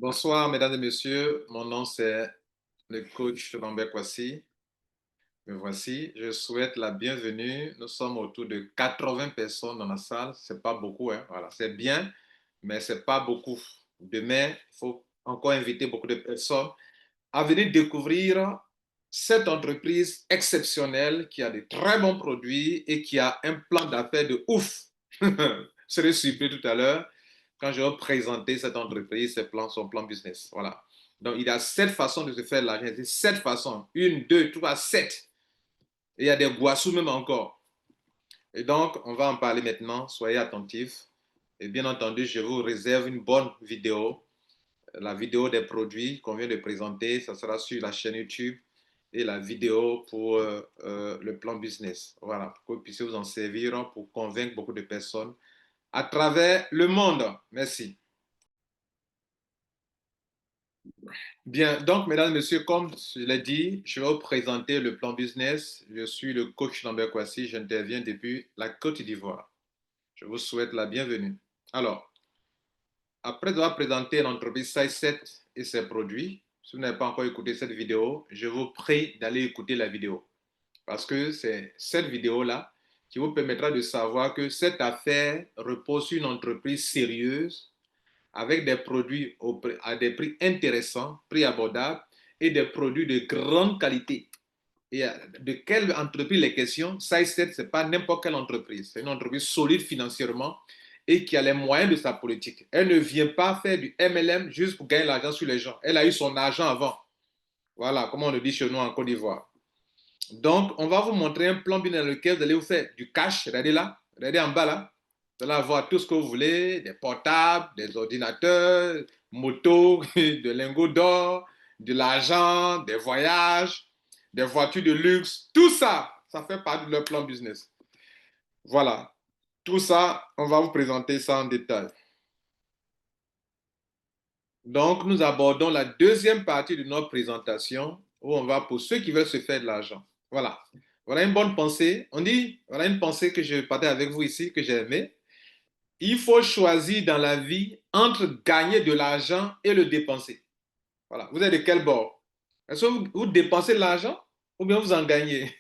Bonsoir, mesdames et messieurs. Mon nom, c'est le coach Lambert Kwasi. Me voici. Je souhaite la bienvenue. Nous sommes autour de 80 personnes dans la salle. C'est pas beaucoup, hein. Voilà, c'est bien, mais c'est pas beaucoup. Demain, il faut encore inviter beaucoup de personnes à venir découvrir cette entreprise exceptionnelle qui a de très bons produits et qui a un plan d'affaires de ouf. Je serai surpris tout à l'heure quand je vais présenter cette entreprise, son plan business. Voilà. Donc, il y a 7 façons de se faire de l'argent. C'est 7 façons. Une, deux, trois, 7. Et il y a des boissons même encore. Et donc, on va en parler maintenant. Soyez attentifs. Et bien entendu, je vous réserve une bonne vidéo. La vidéo des produits qu'on vient de présenter, ça sera sur la chaîne YouTube et la vidéo pour le plan business. Voilà, pour que vous puissiez vous en servir pour convaincre beaucoup de personnes à travers le monde. Merci. Bien, donc, mesdames et messieurs, comme je l'ai dit, je vais vous présenter le plan business. Je suis le coach Lambert Kwasi, j'interviens depuis la Côte d'Ivoire. Je vous souhaite la bienvenue. Alors, après avoir présenté l'entreprise Size7 et ses produits, si vous n'avez pas encore écouté cette vidéo, je vous prie d'aller écouter la vidéo. Parce que c'est cette vidéo-là qui vous permettra de savoir que cette affaire repose sur une entreprise sérieuse avec des produits à des prix intéressants, prix abordables et des produits de grande qualité. Et de quelle entreprise les questions? Size7, ce n'est pas n'importe quelle entreprise. C'est une entreprise solide financièrement et qui a les moyens de sa politique. Elle ne vient pas faire du MLM juste pour gagner l'argent sur les gens. Elle a eu son argent avant. Voilà, comme on le dit chez nous en Côte d'Ivoire. Donc, on va vous montrer un plan bien dans lequel vous allez vous faire du cash. Regardez là, regardez en bas là. Vous allez avoir tout ce que vous voulez, des portables, des ordinateurs, motos, de lingots d'or, de l'argent, des voyages, des voitures de luxe. Tout ça, ça fait partie de leur plan business. Voilà. Tout ça, on va vous présenter ça en détail. Donc, nous abordons la deuxième partie de notre présentation où on va pour ceux qui veulent se faire de l'argent. Voilà. Voilà une bonne pensée. On dit, voilà une pensée que je partage avec vous ici, que j'ai aimée. Il faut choisir dans la vie entre gagner de l'argent et le dépenser. Voilà. Vous êtes de quel bord? Est-ce que vous dépensez de l'argent ou bien vous en gagnez?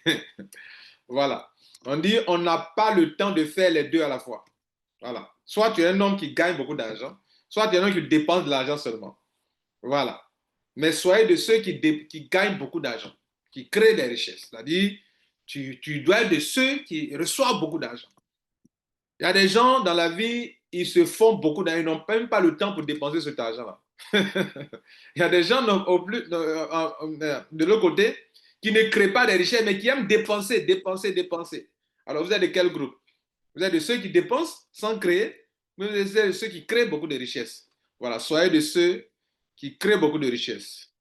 Voilà. On dit, on n'a pas le temps de faire les deux à la fois. Voilà. Soit tu es un homme qui gagne beaucoup d'argent, soit tu es un homme qui dépense de l'argent seulement. Voilà. Mais soyez de ceux qui gagnent beaucoup d'argent, qui créent des richesses. C'est-à-dire, tu dois être de ceux qui reçoivent beaucoup d'argent. Il y a des gens dans la vie, ils se font beaucoup d'argent, ils n'ont même pas le temps pour dépenser cet argent-là. Il y a des gens de l'autre côté qui ne créent pas de richesses, mais qui aiment dépenser, dépenser, dépenser. Alors, vous êtes de quel groupe? Vous êtes de ceux qui dépensent sans créer, mais vous êtes de ceux qui créent beaucoup de richesses. Voilà, soyez de ceux qui créent beaucoup de richesses.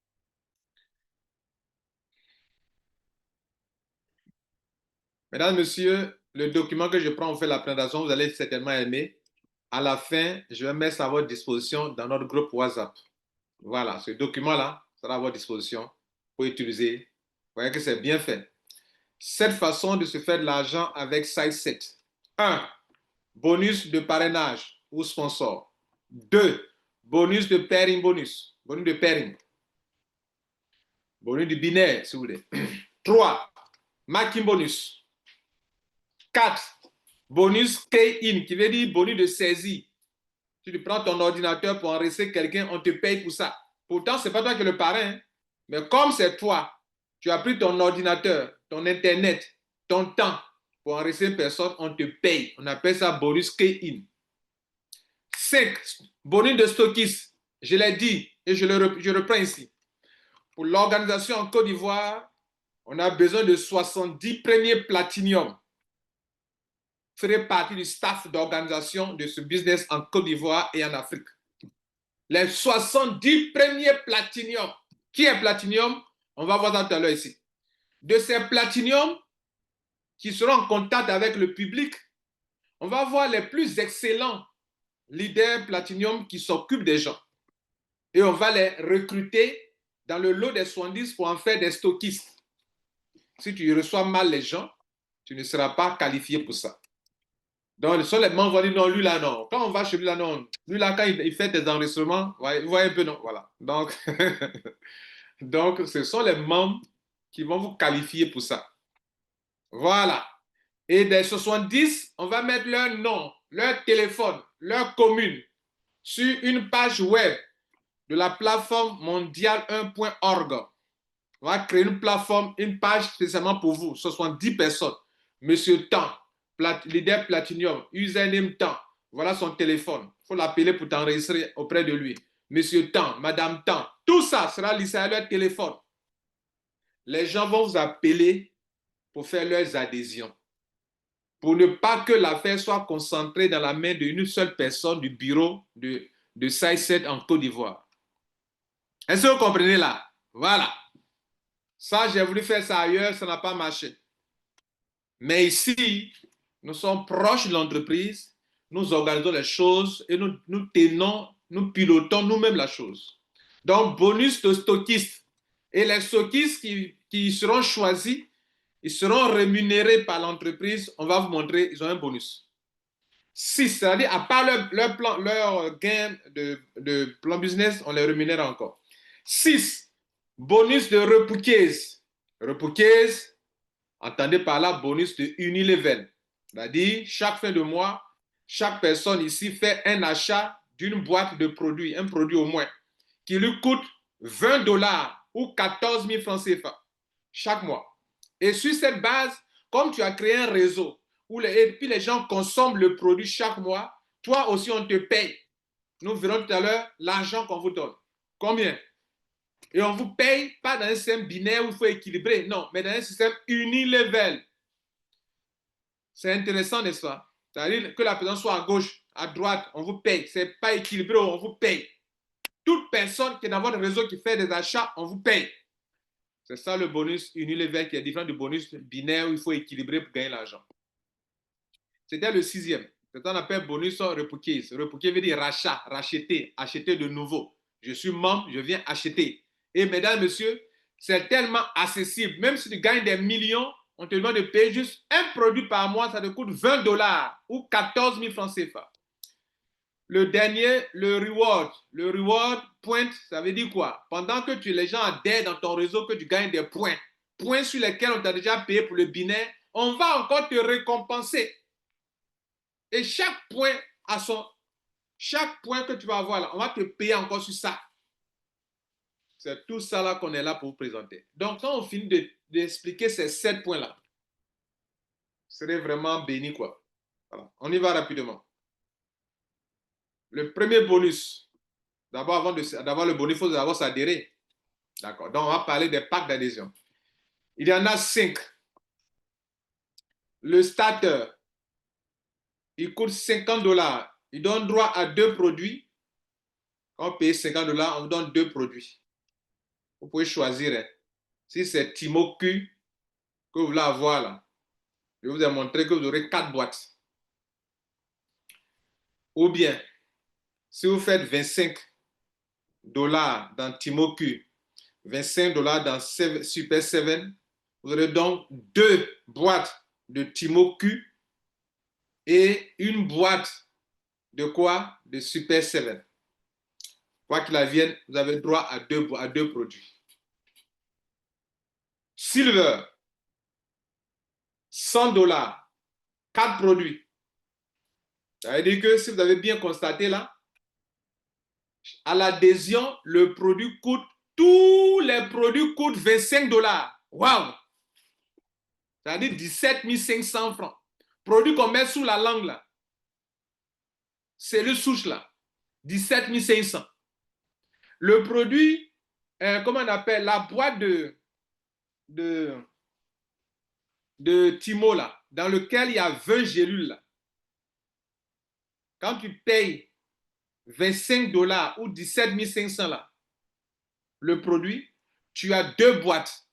Mesdames, Messieurs, le document que je prends, on fait la présentation, vous allez certainement aimer. À la fin, je vais mettre ça à votre disposition dans notre groupe WhatsApp. Voilà, ce document-là sera à votre disposition pour utiliser. Vous voyez que c'est bien fait. Cette façon de se faire de l'argent avec Size7. 1. Bonus de parrainage ou sponsor. 2. Bonus de pairing bonus. Bonus de pairing. Bonus du binaire, si vous voulez. 3. Marking bonus. 4. Bonus K-in, qui veut dire bonus de saisie. Si tu prends ton ordinateur pour enregistrer quelqu'un, on te paye pour ça. Pourtant, ce n'est pas toi qui es le parrain. Hein? Mais comme c'est toi, tu as pris ton ordinateur, ton Internet, ton temps pour enregistrer une personne, on te paye. On appelle ça bonus K-in. 5. Bonus de stockiste. Je l'ai dit et je reprends ici. Pour l'organisation en Côte d'Ivoire, on a besoin de 70 premiers platinium. Ferait partie du staff d'organisation de ce business en Côte d'Ivoire et en Afrique. Les 70 premiers platinium. Qui est platinium? On va voir ça tout à l'heure ici. De ces platinium qui seront en contact avec le public, on va voir les plus excellents leaders platinium qui s'occupent des gens. Et on va les recruter dans le lot des 70 pour en faire des stockistes. Si tu reçois mal les gens, tu ne seras pas qualifié pour ça. Donc, ce sont les membres qui vont dire non, lui là, non. Quand on va chez lui là, non. Lui là, quand il fait des enregistrements, vous voyez un peu, non. Voilà. Donc, donc, ce sont les membres qui vont vous qualifier pour ça. Voilà. Et des 70, on va mettre leur nom, leur téléphone, leur commune sur une page web de la plateforme mondiale 1.org. On va créer une plateforme, une page spécialement pour vous, 70 personnes. Monsieur Tan, leader Platinum, username Tan, voilà son téléphone. Il faut l'appeler pour t'enregistrer auprès de lui. Monsieur Tan, Madame Tan, tout ça sera listé à leur téléphone. Les gens vont vous appeler pour faire leurs adhésions. Pour ne pas que l'affaire soit concentrée dans la main d'une seule personne du bureau de SAICED en Côte d'Ivoire. Est-ce que vous comprenez là? Voilà. Ça, j'ai voulu faire ça ailleurs, ça n'a pas marché. Mais ici, nous sommes proches de l'entreprise, nous organisons les choses et nous tenons, nous pilotons nous-mêmes la chose. Donc, bonus de stockistes. Et les stockistes qui seront choisis, ils seront rémunérés par l'entreprise. On va vous montrer, ils ont un bonus. 6, c'est-à-dire à part leur gain de plan business, on les rémunère encore. 6, bonus de repouquaise. Repouquaise, entendez par là bonus de unilevel. C'est-à-dire, chaque fin de mois, chaque personne ici fait un achat d'une boîte de produits, un produit au moins, qui lui coûte 20 dollars ou 14 000 francs CFA chaque mois. Et sur cette base, comme tu as créé un réseau, et puis les gens consomment le produit chaque mois, toi aussi on te paye. Nous verrons tout à l'heure l'argent qu'on vous donne. Combien? Et on vous paye pas dans un système binaire où il faut équilibrer, non, mais dans un système unilevel. C'est intéressant, n'est-ce pas? C'est-à-dire que la personne soit à gauche, à droite, on vous paye. Ce n'est pas équilibré, on vous paye. Toute personne qui est dans votre réseau qui fait des achats, on vous paye. C'est ça le bonus unilevel qui est différent du bonus binaire où il faut équilibrer pour gagner l'argent. C'était le 6e. C'est ce qu'on appelle bonus repurchase. Repurchase veut dire rachat, racheter, acheter de nouveau. Je suis membre, je viens acheter. Et mesdames, messieurs, c'est tellement accessible. Même si tu gagnes des millions, on te demande de payer juste un produit par mois, ça te coûte 20 dollars ou 14 000 francs CFA. Le dernier, le reward. Le reward point, ça veut dire quoi? Pendant que les gens adhèrent dans ton réseau, que tu gagnes des points, points sur lesquels on t'a déjà payé pour le binaire, on va encore te récompenser. Et chaque point chaque point que tu vas avoir là, on va te payer encore sur ça. C'est tout ça là qu'on est là pour vous présenter. Donc, quand on finit d'expliquer ces 7 points-là, vous serez vraiment béni, quoi. Voilà. On y va rapidement. Le premier bonus, d'abord, avant d'avoir le bonus, il faut d'abord s'adhérer. D'accord. Donc, on va parler des packs d'adhésion. Il y en a 5. Le starter, il coûte 50 dollars. Il donne droit à 2 produits. Quand on paye 50 dollars, on vous donne 2 produits. Vous pouvez choisir. Hein. Si c'est Timoku que vous voulez avoir là, je vous ai montré que vous aurez 4 boîtes. Ou bien, si vous faites 25 dollars dans Timoku, 25 dollars dans Super 7, vous aurez donc 2 boîtes de Timoku et une boîte de quoi? De Super 7. Quoi qu'il advienne, vous avez droit à deux produits. Silver, 100 dollars, 4 produits. Ça veut dire que si vous avez bien constaté là, à l'adhésion, tous les produits coûtent 25 dollars. Waouh! C'est-à-dire 17 500 francs. Produit qu'on met sous la langue là. C'est le souche là. 17 500. Le produit, comment on appelle, la boîte de Timo là, dans lequel il y a 20 gélules là. Quand tu payes 25 dollars ou 17 500 là, le produit, tu as 2 boîtes.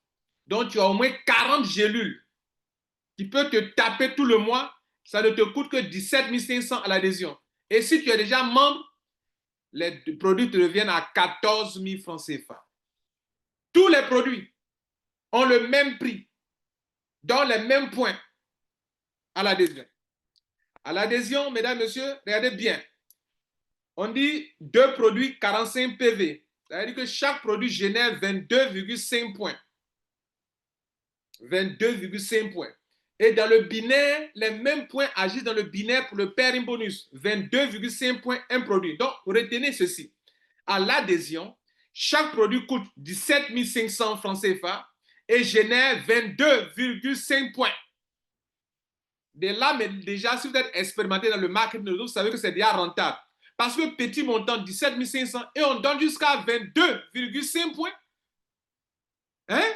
Donc, tu as au moins 40 gélules qui peuvent te taper tout le mois. Ça ne te coûte que 17 500 à l'adhésion. Et si tu es déjà membre, les produits te reviennent à 14 000 francs CFA. Tous les produits ont le même prix, dans les mêmes points à l'adhésion. À l'adhésion, mesdames, messieurs, regardez bien. On dit 2 produits, 45 PV. Ça veut dire que chaque produit génère 22,5 points. 22,5 points. Et dans le binaire, les mêmes points agissent dans le binaire pour le pairing bonus. 22,5 points, un produit. Donc, retenez ceci. À l'adhésion, chaque produit coûte 17 500 francs CFA et génère 22,5 points. De là, mais déjà, si vous êtes expérimenté dans le marketing, vous savez que c'est déjà rentable. Parce que petit montant, 17 500 et on donne jusqu'à 22,5 points. Hein?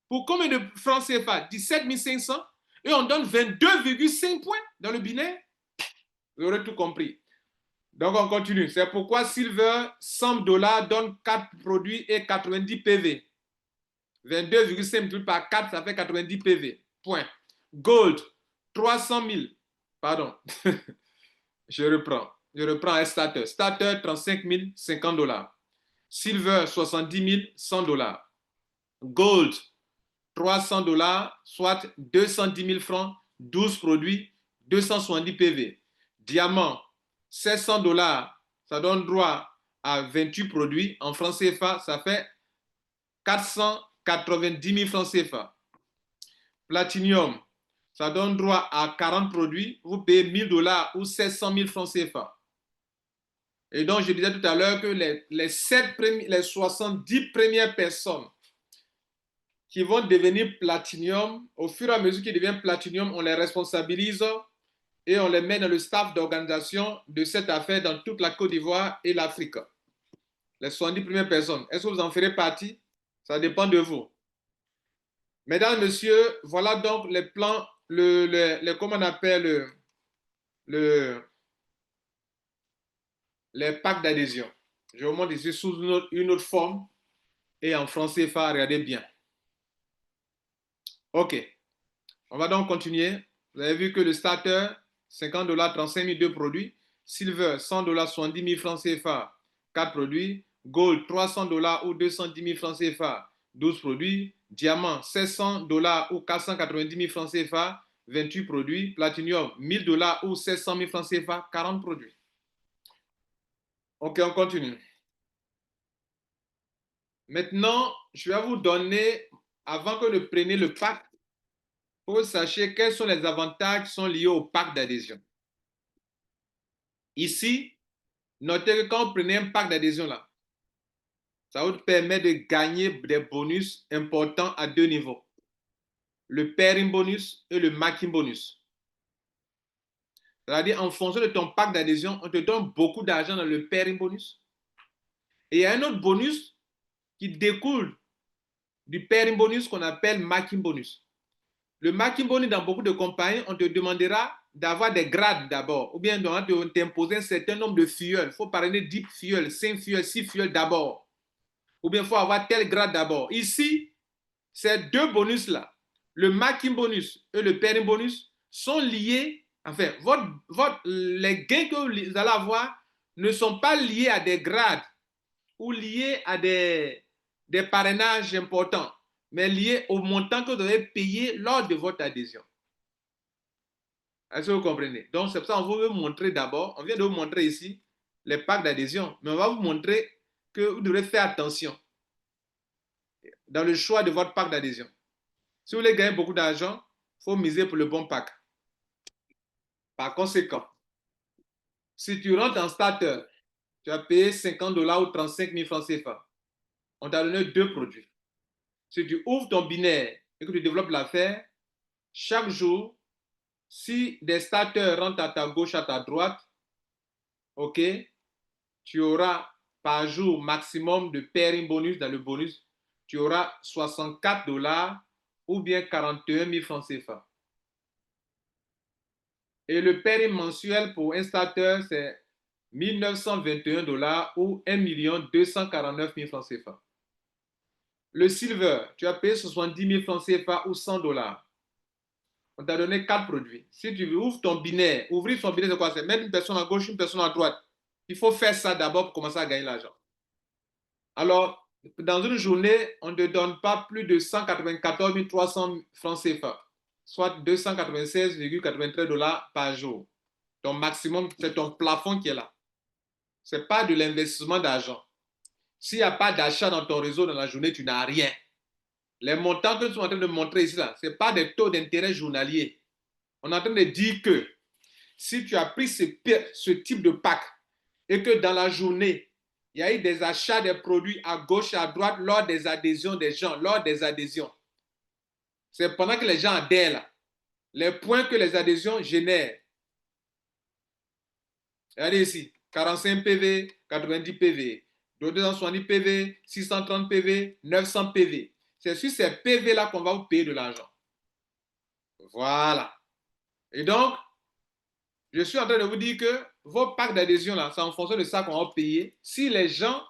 Pour combien de francs CFA? 17 500 et on donne 22,5 points dans le binaire. Vous aurez tout compris. Donc, on continue. C'est pourquoi Silver, 100 $ donne 4 produits et 90 PV. 22,5 multiplié par 4, ça fait 90 PV. Point. Gold, 300 000. Pardon. Je reprends un starter. Starter, 35 000, 50 $. Silver, 70 000, 100 $. Gold, 300 $, soit 210 000 francs, 12 produits, 270 PV. Diamant, 700 $, ça donne droit à 28 produits. En francs CFA, ça fait 490 000 francs CFA. Platinium, ça donne droit à 40 produits. Vous payez 1 000 $ ou 700 000 francs CFA. Et donc, je disais tout à l'heure que les 70 premières personnes qui vont devenir platinium, au fur et à mesure qu'ils deviennent platinium, on les responsabilise et on les met dans le staff d'organisation de cette affaire dans toute la Côte d'Ivoire et l'Afrique. Les 70 premières personnes. Est-ce que vous en ferez partie? Ça dépend de vous. Mesdames, Messieurs, voilà donc les plans, comment on appelle les packs d'adhésion. Je vous montre ici sous une autre forme et en français CFA, regardez bien. OK. On va donc continuer. Vous avez vu que le starter, 50 $, 35 000, 2 produits. Silver, 100 $, 70 000 francs CFA, 4 produits. Gold, 300 $ ou 210 000 francs CFA, 12 produits. Diamant, 700 $ ou 490 000 francs CFA, 28 produits. Platinum, 1000 $ ou 700 000 francs CFA, 40 produits. OK, on continue. Maintenant, je vais vous donner, avant que vous preniez le pack, pour que vous sachiez quels sont les avantages qui sont liés au pack d'adhésion. Ici, notez que quand vous prenez un pack d'adhésion là, ça vous permet de gagner des bonus importants à 2 niveaux. Le pairing bonus et le matching bonus. C'est-à-dire, en fonction de ton pack d'adhésion, on te donne beaucoup d'argent dans le pairing bonus. Et il y a un autre bonus qui découle du pairing bonus qu'on appelle matching bonus. Le matching bonus, dans beaucoup de compagnies, on te demandera d'avoir des grades d'abord, ou bien on va t'imposer un certain nombre de fuels. Il faut parrainer 10 fuels, 5 fuels, 6 fuels d'abord. Ou bien il faut avoir tel grade d'abord. Ici, ces deux bonus-là, le matching bonus et le pairing bonus, sont liés, enfin, les gains que vous allez avoir ne sont pas liés à des grades ou liés à des parrainages importants, mais liés au montant que vous devez payer lors de votre adhésion. Est-ce que vous comprenez? Donc, c'est pour ça qu'on veut vous montrer d'abord, on vient de vous montrer ici les packs d'adhésion, mais on va vous montrer que vous devrez faire attention dans le choix de votre pack d'adhésion. Si vous voulez gagner beaucoup d'argent, il faut miser pour le bon pack. Par conséquent, si tu rentres en starter, tu as payé 50 $ ou 35 000 francs CFA. On t'a donné 2 produits. Si tu ouvres ton binaire et que tu développes l'affaire, chaque jour, si des starters rentrent à ta gauche, à ta droite, OK, tu auras par jour maximum de pairing bonus dans le bonus, tu auras 64 $ ou bien 41 000 francs CFA. Et le pairing mensuel pour un starter, c'est 1 921 $ ou 1 249 000 francs CFA. Le silver, tu as payé 70 000 francs CFA ou 100 $. On t'a donné 4 produits. Si tu ouvres ton binaire, ouvrir son binaire, c'est quoi? C'est mettre une personne à gauche, une personne à droite. Il faut faire ça d'abord pour commencer à gagner l'argent. Alors, dans une journée, on ne te donne pas plus de 194 300 francs CFA. soit 296,93 dollars par jour. Ton maximum, c'est ton plafond qui est là. Ce n'est pas de l'investissement d'argent. S'il n'y a pas d'achat dans ton réseau dans la journée, tu n'as rien. Les montants que nous sommes en train de montrer ici, ce n'est pas des taux d'intérêt journaliers. On est en train de dire que si tu as pris ce type de pack et que dans la journée, il y a eu des achats des produits à gauche et à droite lors des adhésions des gens, lors des adhésions. C'est pendant que les gens adhèrent là, les points que les adhésions génèrent. Regardez ici, 45 PV, 90 PV, 270 PV, 630 PV, 900 PV. C'est sur ces PV-là qu'on va vous payer de l'argent. Voilà. Et donc, je suis en train de vous dire que vos packs d'adhésion, là, c'est en fonction de ça qu'on va payer si les gens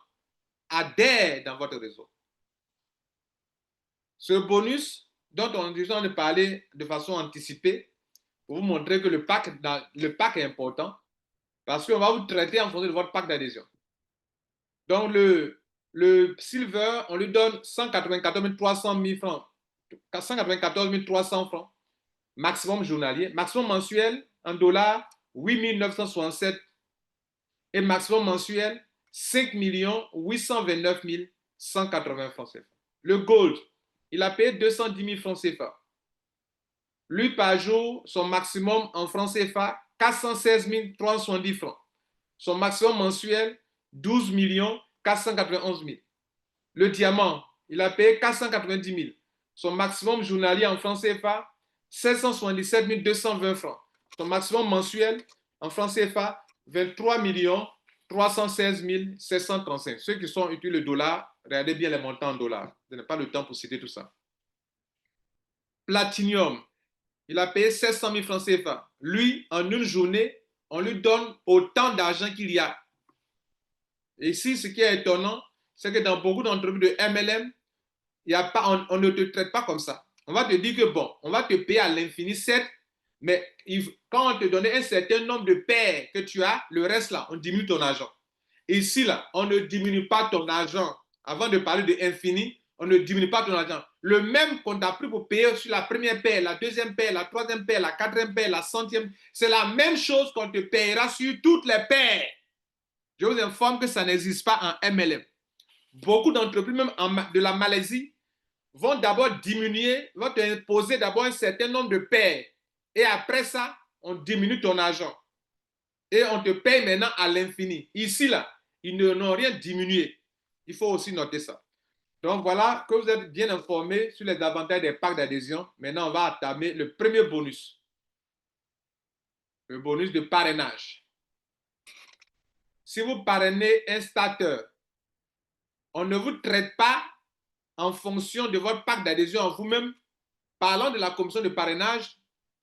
adhèrent dans votre réseau. Ce bonus dont on est en train de parler de façon anticipée, pour vous montrer que le pack est important, parce qu'on va vous traiter en fonction de votre pack d'adhésion. Donc, le Silver, on lui donne 194 300 000 francs, 194 300 francs, maximum journalier, maximum mensuel en dollars, 8 967 et maximum mensuel, 5 829 180 francs CFA. Le Gold, il a payé 210 000 francs CFA. Lui, par jour, son maximum en francs CFA, 416 370 francs. Son maximum mensuel, 12 491 000. Le diamant, il a payé 490 000. Son maximum journalier en francs CFA, 777 220 francs. Son maximum mensuel en francs CFA, 23 316 735. Ceux qui sont utilisés le dollar, regardez bien les montants en dollars. Je n'ai pas le temps pour citer tout ça. Platinum, il a payé 700 000 francs CFA. Lui, en une journée, on lui donne autant d'argent qu'il y a. Et ici, ce qui est étonnant, c'est que dans beaucoup d'entreprises de MLM, on ne te traite pas comme ça. On va te dire que bon, on va te payer à l'infini, certes, mais quand on te donne un certain nombre de paires que tu as, le reste là, on diminue ton argent. Ici là, on ne diminue pas ton argent. Avant de parler de infini, on ne diminue pas ton argent. Le même qu'on t'a pris pour payer sur la première paire, la deuxième paire, la troisième paire, la quatrième paire, la centième, c'est la même chose qu'on te payera sur toutes les paires. Je vous informe que ça n'existe pas en MLM. Beaucoup d'entreprises, même de la Malaisie, vont d'abord diminuer, vont t'imposer d'abord un certain nombre de paires. Et après ça, on diminue ton argent. Et on te paye maintenant à l'infini. Ici, là, ils n'ont rien diminué. Il faut aussi noter ça. Donc voilà que vous êtes bien informés sur les avantages des packs d'adhésion. Maintenant, on va entamer le premier bonus. Le bonus de parrainage. Si vous parrainez un starter, on ne vous traite pas en fonction de votre pack d'adhésion en vous-même. Parlant de la commission de parrainage,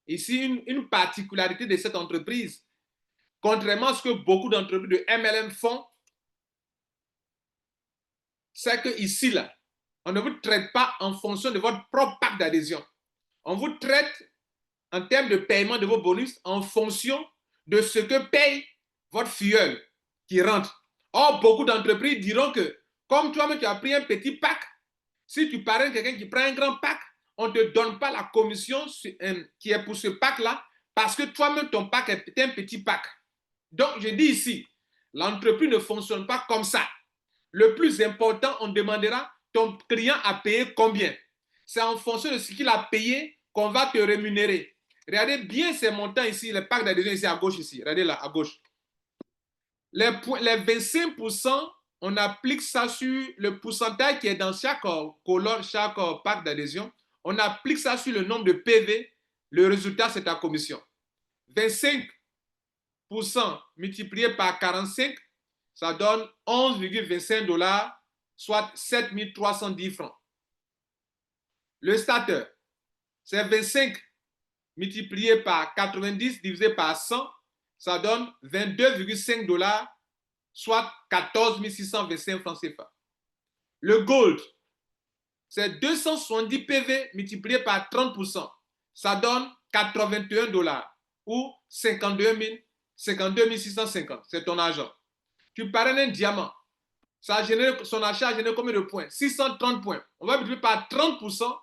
ici, une particularité de cette entreprise, contrairement à ce que beaucoup d'entreprises de MLM font, c'est que ici, là, on ne vous traite pas en fonction de votre propre pack d'adhésion. On vous traite en termes de paiement de vos bonus en fonction de ce que paye votre filleul qui rentre. Or, beaucoup d'entreprises diront que, comme toi-même tu as pris un petit pack, si tu parraines quelqu'un qui prend un grand pack, on ne te donne pas la commission qui est pour ce pack-là parce que toi-même, ton pack est un petit pack. Donc, je dis ici, l'entreprise ne fonctionne pas comme ça. Le plus important, on demandera ton client a payé combien. C'est en fonction de ce qu'il a payé qu'on va te rémunérer. Regardez bien ces montants ici, les packs d'adhésion ici à gauche ici. Regardez là, à gauche. Les 25%, on applique ça sur le pourcentage qui est dans chaque colonne, chaque pack d'adhésion. On applique ça sur le nombre de PV. Le résultat, c'est ta commission. 25% multiplié par 45, ça donne 11,25 dollars, soit 7 310 francs. Le starter, c'est 25 multiplié par 90 divisé par 100, ça donne 22,5 dollars, soit 14 625 francs CFA. Le gold, c'est 270 PV multiplié par 30%. Ça donne 81 dollars ou 52 650. C'est ton argent. Tu parraines un diamant. Son achat a généré combien de points? 630 points. On va multiplier par 30%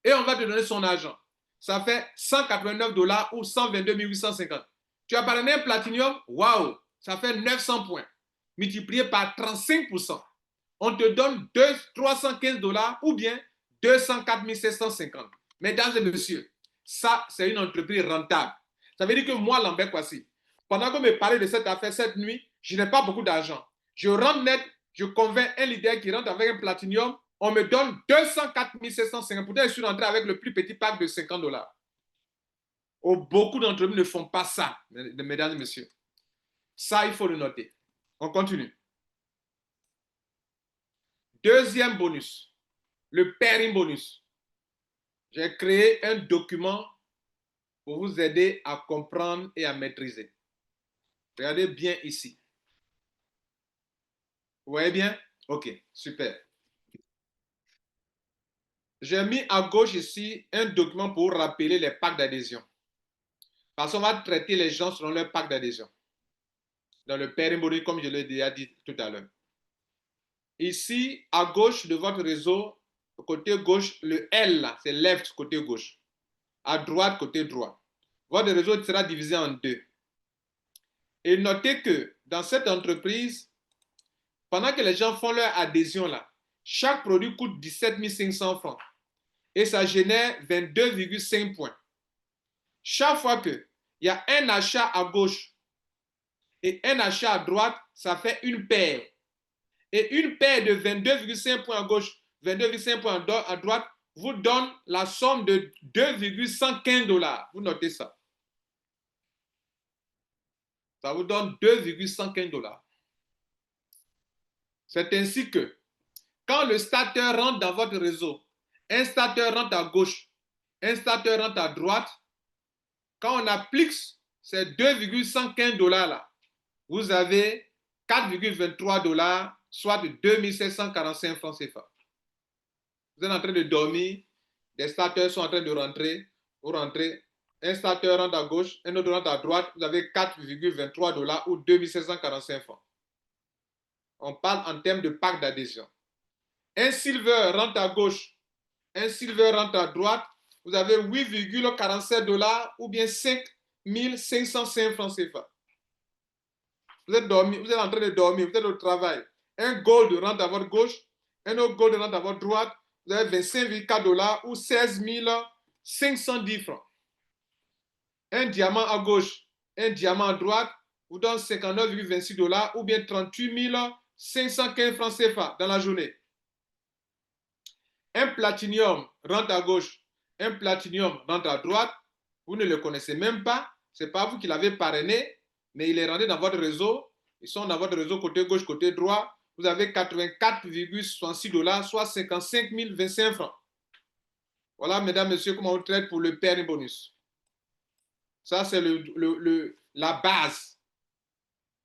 et on va te donner son argent. ça fait 189 $ ou 122 850. Tu as parrainé un platinium, waouh, ça fait 900 points. Multiplié par 35%. On te donne 315 $ ou bien 204 750. Mesdames et messieurs, ça, c'est une entreprise rentable. Ça veut dire que moi, Lambert Kwasi, pendant qu'on me parlait de cette affaire cette nuit, je n'ai pas beaucoup d'argent. Je rentre net, je convainc un leader qui rentre avec un platinium, on me donne 204 750. Pourtant, je suis rentré avec le plus petit pack de 50 $. Oh, beaucoup d'entreprises ne font pas ça, mesdames et messieurs. Ça, il faut le noter. On continue. Deuxième bonus, le pairing bonus. J'ai créé un document pour vous aider à comprendre et à maîtriser. Regardez bien ici. Vous voyez bien? OK, super. J'ai mis à gauche ici un document pour rappeler les packs d'adhésion. Parce qu'on va traiter les gens selon leur pack d'adhésion. Dans le pairing bonus, comme je l'ai déjà dit tout à l'heure. Ici, à gauche de votre réseau, côté gauche, le L, c'est left, côté gauche. À droite, côté droit. Votre réseau sera divisé en deux. Et notez que dans cette entreprise, pendant que les gens font leur adhésion là, chaque produit coûte 17 500 francs. Et ça génère 22,5 points. Chaque fois qu'il y a un achat à gauche et un achat à droite, ça fait une paire. Et une paire de 22,5 points à gauche, 22,5 points à droite, vous donne la somme de 2,115 $. Vous notez ça. Ça vous donne 2,115 $. C'est ainsi que quand le starter rentre dans votre réseau, un starter rentre à gauche, un starter rentre à droite, quand on applique ces 2,115 $ là, vous avez 4,23 $, soit 2745 francs CFA. Vous êtes en train de dormir, des starters sont en train de rentrer, vous rentrez, un starter rentre à gauche, un autre rentre à droite, vous avez 4,23 $ ou 2745 francs. On parle en termes de pack d'adhésion. Un silver rentre à gauche, un silver rentre à droite, vous avez 8,47 $ ou bien 5 505 francs CFA. Vous êtes en train de dormir, vous êtes au travail. Un gold rentre à votre gauche, un autre gold rentre à votre droite, vous avez 25,4 $ ou 16 510 francs. Un diamant à gauche, un diamant à droite, vous donne 59,26 $ ou bien 38 515 francs CFA dans la journée. Un platinium rentre à gauche, un platinium rentre à droite, vous ne le connaissez même pas, ce n'est pas vous qui l'avez parrainé, mais il est rentré dans votre réseau, ils sont dans votre réseau côté gauche, côté droit, vous avez 84,66 $, soit 55 025 francs. Voilà, mesdames, messieurs, comment on traite pour le pairing bonus. Ça, c'est la base.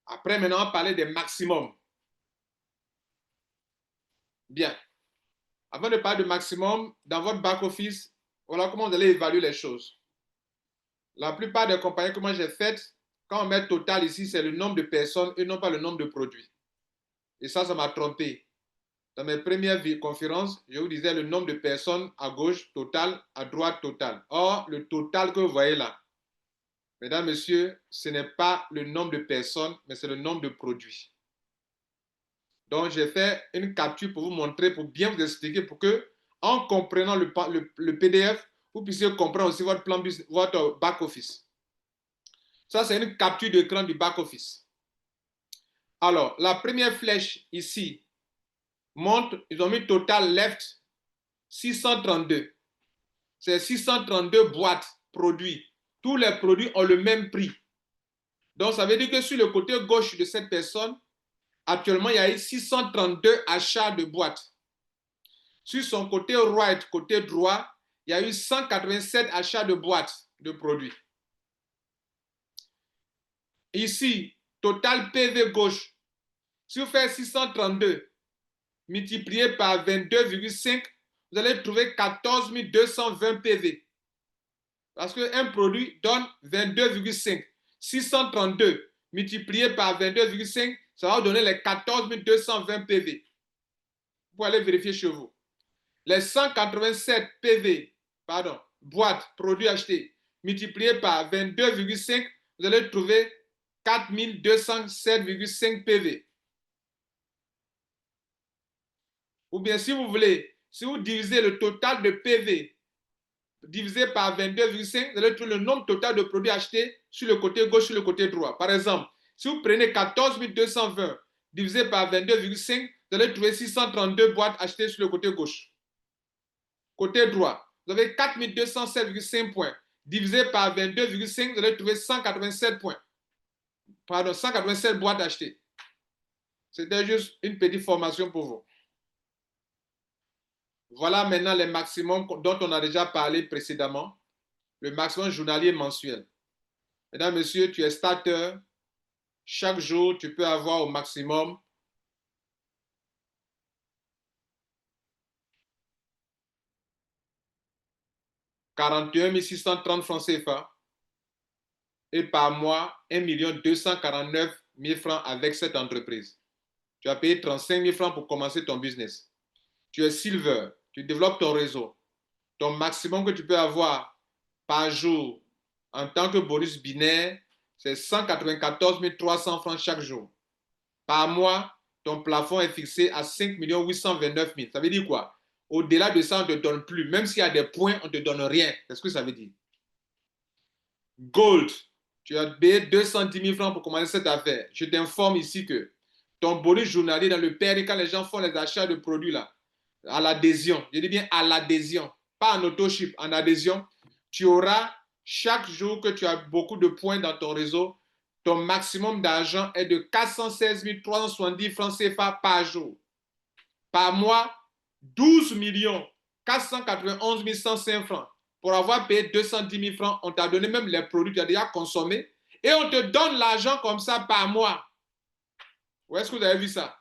Après, maintenant, on va parler des maximums. Bien. Avant de parler de maximum, dans votre back-office, voilà comment vous allez évaluer les choses. La plupart des compagnies que moi j'ai faites, quand on met total ici, c'est le nombre de personnes et non pas le nombre de produits. Et ça m'a trompé. Dans mes premières conférences, je vous disais le nombre de personnes à gauche, total, à droite, total. Or, le total que vous voyez là, mesdames, messieurs, ce n'est pas le nombre de personnes, mais c'est le nombre de produits. Donc, j'ai fait une capture pour vous montrer, pour bien vous expliquer, pour que, en comprenant le PDF, vous puissiez comprendre aussi votre plan, votre back-office. Ça, c'est une capture d'écran du back-office. Alors, la première flèche ici montre, ils ont mis total left 632. C'est 632 boîtes produits. Tous les produits ont le même prix. Donc, ça veut dire que sur le côté gauche de cette personne, actuellement, il y a eu 632 achats de boîtes. Sur son côté right, côté droit, il y a eu 187 achats de boîtes de produits. Ici, total PV gauche. Si vous faites 632 multiplié par 22,5, vous allez trouver 14 220 PV. Parce qu'un produit donne 22,5. 632 multiplié par 22,5, ça va vous donner les 14 220 PV. Vous pouvez aller vérifier chez vous. Les 187 PV, pardon, boîtes, produits achetés, multiplié par 22,5, vous allez trouver 4207,5 PV. Ou bien si vous voulez, si vous divisez le total de PV divisé par 22,5, vous allez trouver le nombre total de produits achetés sur le côté gauche, sur le côté droit. Par exemple, si vous prenez 14 220 divisé par 22,5, vous allez trouver 632 boîtes achetées sur le côté gauche. Côté droit, vous avez 4 207,5 points. Divisé par 22,5, vous allez trouver 187 points. Pardon, 187 boîtes achetées. C'était juste une petite formation pour vous. Voilà maintenant les maximums dont on a déjà parlé précédemment. Le maximum journalier mensuel. Mesdames, Messieurs, tu es starter. Chaque jour, tu peux avoir au maximum 41 630 francs CFA et par mois 1 249 000 francs avec cette entreprise. Tu as payé 35 000 francs pour commencer ton business. Tu es silver, tu développes ton réseau. Ton maximum que tu peux avoir par jour en tant que bonus binaire, c'est 194 300 francs chaque jour. Par mois, ton plafond est fixé à 5 829 000. Ça veut dire quoi? Au-delà de ça, on ne te donne plus. Même s'il y a des points, on ne te donne rien. Qu'est-ce que ça veut dire? Gold, tu as payé 210 000 francs pour commencer cette affaire. Je t'informe ici que ton bonus journalier dans le PRI, quand les gens font les achats de produits là, à l'adhésion, je dis bien à l'adhésion, pas en auto-ship, en adhésion, tu auras chaque jour que tu as beaucoup de points dans ton réseau, ton maximum d'argent est de 416 370 francs CFA par jour. Par mois, 12 491 105 francs. Pour avoir payé 210 000 francs, on t'a donné même les produits que tu as déjà consommés et on te donne l'argent comme ça par mois. Où est-ce que vous avez vu ça?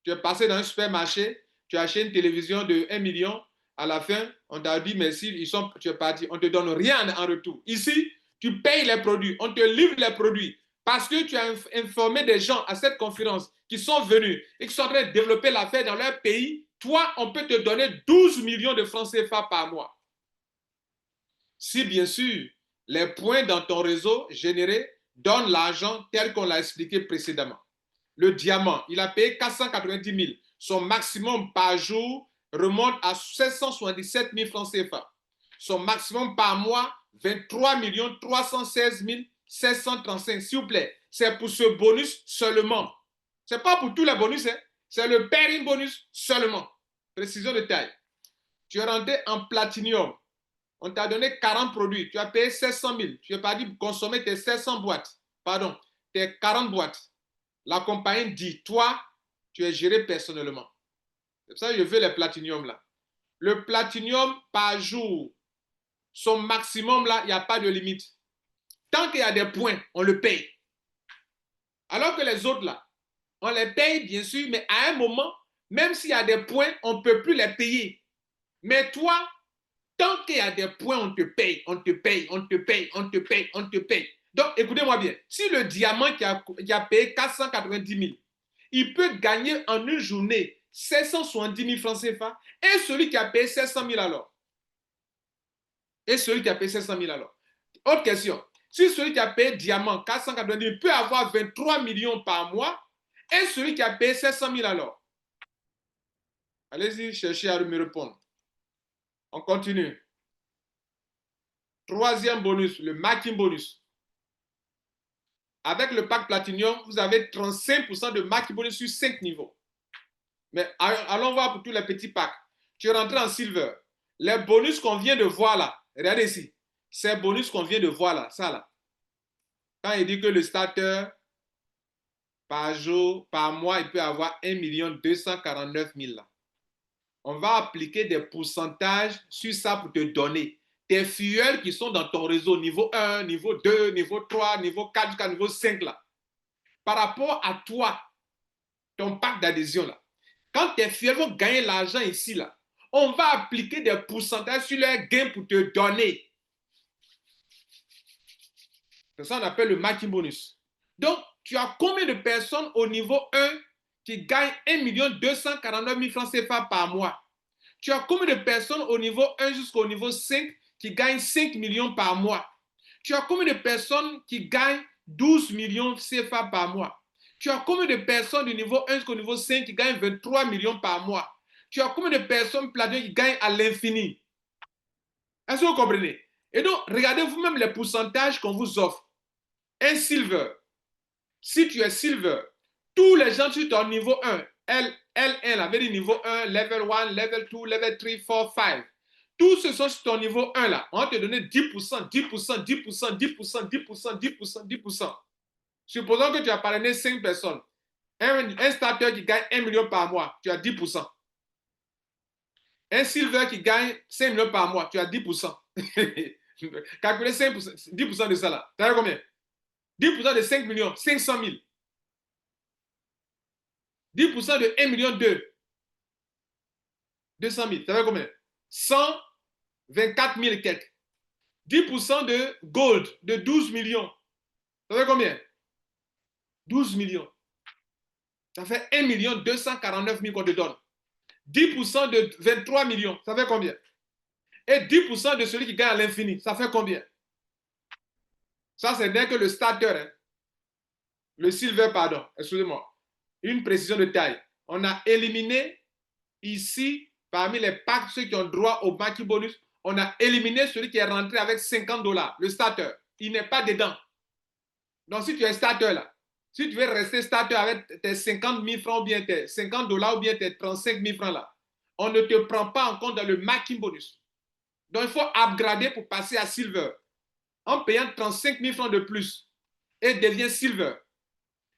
Tu es passé dans un supermarché, tu as acheté une télévision de 1 million, à la fin, on t'a dit merci, tu es parti, on ne te donne rien en retour. Ici, tu payes les produits, on te livre les produits parce que tu as informé des gens à cette conférence qui sont venus et qui sont en train de développer l'affaire dans leur pays. Toi, on peut te donner 12 millions de francs CFA par mois. Si bien sûr, les points dans ton réseau générés donnent l'argent tel qu'on l'a expliqué précédemment. Le diamant, il a payé 490 000. Son maximum par jour remonte à 777 000 francs CFA. Son maximum par mois, 23 316 735. S'il vous plaît, c'est pour ce bonus seulement. Ce n'est pas pour tous les bonus, hein? C'est le pairing bonus seulement. Précision de taille. Tu es rentré en platinium. On t'a donné 40 produits. Tu as payé 700 000. Tu n'as pas dit consommer tes 700 boîtes. Pardon, tes 40 boîtes. La compagnie dit, toi, tu es géré personnellement. C'est pour ça que je veux les platinium là. Le platinium par jour, son maximum là, il n'y a pas de limite. Tant qu'il y a des points, on le paye. Alors que les autres là, on les paye bien sûr, mais à un moment, même s'il y a des points, on ne peut plus les payer. Mais toi, tant qu'il y a des points, on te paye, on te paye, on te paye, on te paye, on te paye. Donc, écoutez-moi bien. Si le diamant qui a payé 490 000, il peut gagner en une journée 770 000 francs CFA, et celui qui a payé 700 000 alors? Et celui qui a payé 700 000 alors? Autre question. Si celui qui a payé diamant 490 000 peut avoir 23 millions par mois, et celui qui a payé 700 000 alors? Allez-y, cherchez à me répondre. On continue. Troisième bonus, le marketing bonus. Avec le pack Platinum, vous avez 35% de marketing bonus sur 5 niveaux. Mais allons voir pour tous les petits packs. Tu es rentré en Silver. Les bonus qu'on vient de voir là, regardez ici. Ces bonus qu'on vient de voir là, ça là. Quand il dit que le starter, par jour, par mois, il peut avoir 1 249 000 là. On va appliquer des pourcentages sur ça pour te donner tes fuels qui sont dans ton réseau niveau 1, niveau 2, niveau 3, niveau 4 jusqu'à niveau 5 là. Par rapport à toi, ton pack d'adhésion là. Quand tes fuels vont gagner l'argent ici là, on va appliquer des pourcentages sur leurs gains pour te donner. C'est ça qu'on appelle le marketing bonus. Donc, tu as combien de personnes au niveau 1 qui gagnent 1 249 000 francs CFA par mois? Tu as combien de personnes au niveau 1 jusqu'au niveau 5 qui gagnent 5 millions par mois? Tu as combien de personnes qui gagnent 12 millions CFA par mois? Tu as combien de personnes du niveau 1 jusqu'au niveau 5 qui gagnent 23 millions par mois? Tu as combien de personnes platines qui gagnent à l'infini? Est-ce que vous comprenez? Et donc, regardez vous-même les pourcentages qu'on vous offre. Un silver, si tu es silver, tous les gens sur ton niveau 1, L1, là, veut dire niveau 1, level 1, level 2, level 3, 4, 5. Tous ceux qui sont sur ton niveau 1 là, on va te donner 10%, 10%, 10%, 10%, 10%, 10%, 10%. Supposons que tu as parrainé 5 personnes. Un starter qui gagne 1 million par mois, tu as 10%. Un silver qui gagne 5 millions par mois, tu as 10%. Calculez 5%, 10% de ça là. Tu as combien? 10% de 5 millions, 500 000. 10% de 1 million 200 000. Ça fait combien? 124 000 quelques. 10% de gold de 12 millions. Ça fait combien? 12 millions. Ça fait 1 million 249 000 qu'on te donne. 10% de 23 millions. Ça fait combien? Et 10% de celui qui gagne à l'infini. Ça fait combien? Ça, c'est bien que le starter. Hein. Le silver, pardon. Excusez-moi. Une précision de taille. On a éliminé ici, parmi les packs, ceux qui ont droit au Maki bonus, on a éliminé celui qui est rentré avec 50 $, le starter. Il n'est pas dedans. Donc, si tu es starter là, si tu veux rester starter avec tes 50 000 francs ou bien tes 50 $ ou bien tes 35 000 francs là, on ne te prend pas en compte dans le Maki bonus. Donc, il faut upgrader pour passer à silver en payant 35 000 francs de plus et devient silver.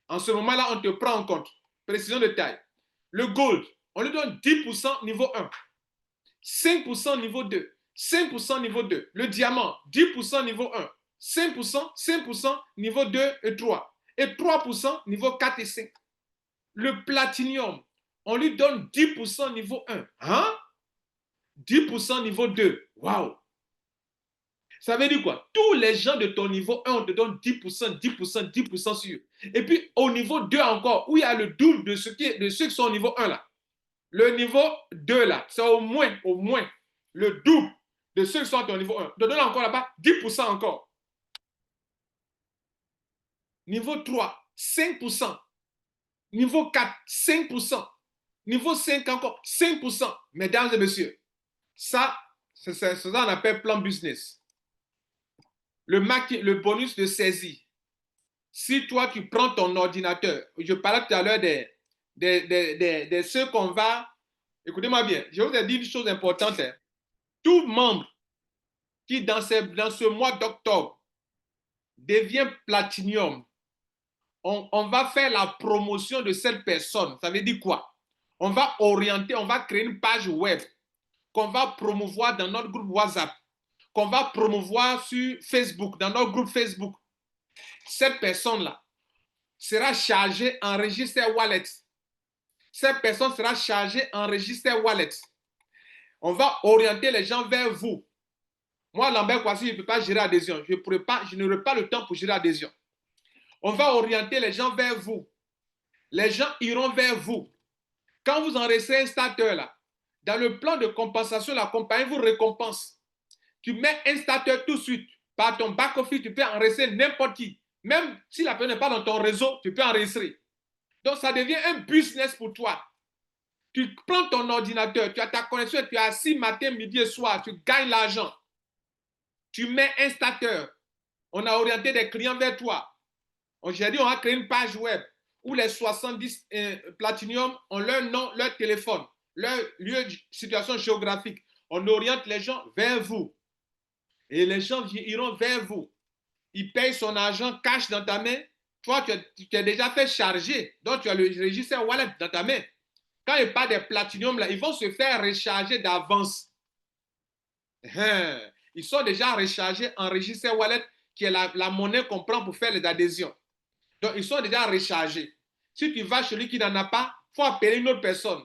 En ce moment-là, on te prend en compte. Précision de taille. Le gold, on lui donne 10% niveau 1, 5% niveau 2, 5% niveau 2. Le diamant, 10% niveau 1, 5%, 5% niveau 2 et 3. Et 3% niveau 4 et 5. Le platinium, on lui donne 10% niveau 1. Hein? 10% niveau 2. Waouh! Ça veut dire quoi? Tous les gens de ton niveau 1, on te donne 10%, 10%, 10% sur. Et puis au niveau 2 encore, où il y a le double de ceux qui sont au niveau 1 là. Le niveau 2 là, c'est au moins le double de ceux qui sont à ton niveau 1. De donner encore là-bas 10% encore. Niveau 3, 5%. Niveau 4, 5%. Niveau 5 encore, 5%. Mesdames et messieurs, ça, c'est ça qu'on appelle plan business. Le bonus de saisie. Si toi, tu prends ton ordinateur, je parlais tout à l'heure de ceux qu'on va... Écoutez-moi bien, je vous ai dit une chose importante. Hein. Tout membre qui, dans ce mois d'octobre, devient platinium, on va faire la promotion de cette personne. Ça veut dire quoi? On va orienter, on va créer une page web qu'on va promouvoir dans notre groupe WhatsApp, qu'on va promouvoir sur Facebook, dans notre groupe Facebook. Cette personne-là sera chargée en registre wallet. Cette personne sera chargée en registre wallet. On va orienter les gens vers vous. Moi, Lambert Kwasi, je ne peux pas gérer adhésion. Je n'aurai pas le temps pour gérer adhésion. On va orienter les gens vers vous. Les gens iront vers vous. Quand vous enregistrez un starter là, dans le plan de compensation, la compagnie vous récompense. Tu mets un starter tout de suite. Par ton back-office, tu peux enregistrer n'importe qui. Même si la personne n'est pas dans ton réseau, tu peux enregistrer. Donc, ça devient un business pour toi. Tu prends ton ordinateur, tu as ta connexion, tu es assis matin, midi et soir, tu gagnes l'argent. Tu mets un starter. On a orienté des clients vers toi. J'ai dit, on va créer une page web où les 70 Platinium ont leur nom, leur téléphone, leur lieu de situation géographique. On oriente les gens vers vous. Et les gens iront vers vous. Ils payent son argent cash dans ta main. Toi, tu t'es déjà fait charger. Donc, tu as le registre wallet dans ta main. Quand il parle des Platinium, là, ils vont se faire recharger d'avance. Ils sont déjà rechargés en registre wallet, qui est la monnaie qu'on prend pour faire les adhésions. Donc, ils sont déjà rechargés. Si tu vas chez celui qui n'en a pas, il faut appeler une autre personne.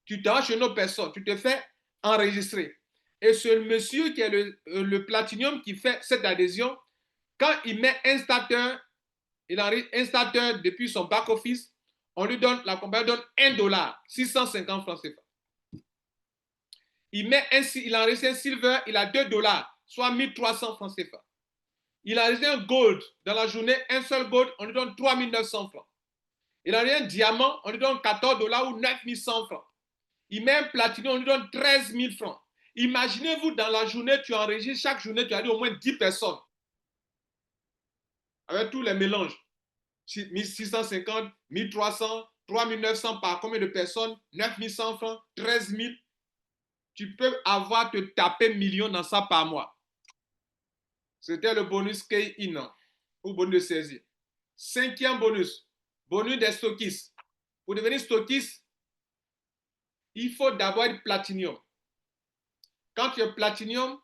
Tu te rends chez une autre personne, tu te fais enregistrer. Et ce monsieur qui est le Platinium qui fait cette adhésion, quand il met un starter, il enregistre un starter depuis son back-office, on lui donne, la compagnie donne $1, 650 francs CFA. il enregistre un silver, il a 2 dollars, soit 1300 francs CFA. Il enregistre un gold dans la journée, un seul gold, on lui donne 3900 francs. Il enregistre un diamant, on lui donne 14 dollars ou 9100 francs. Il met un platinium, on lui donne 13 000 francs. Imaginez-vous, dans la journée, tu enregistres, chaque journée, tu as dit au moins 10 personnes. Avec tous les mélanges. 1650, 1300, 3900 par combien de personnes? 9100 francs, 13 000. Tu peux avoir te taper millions dans ça par mois. C'était le bonus K-in ou bonus de saisie. 5e bonus, bonus des stockistes. Pour devenir stockiste, il faut d'abord être platinium. Quand tu es platinium,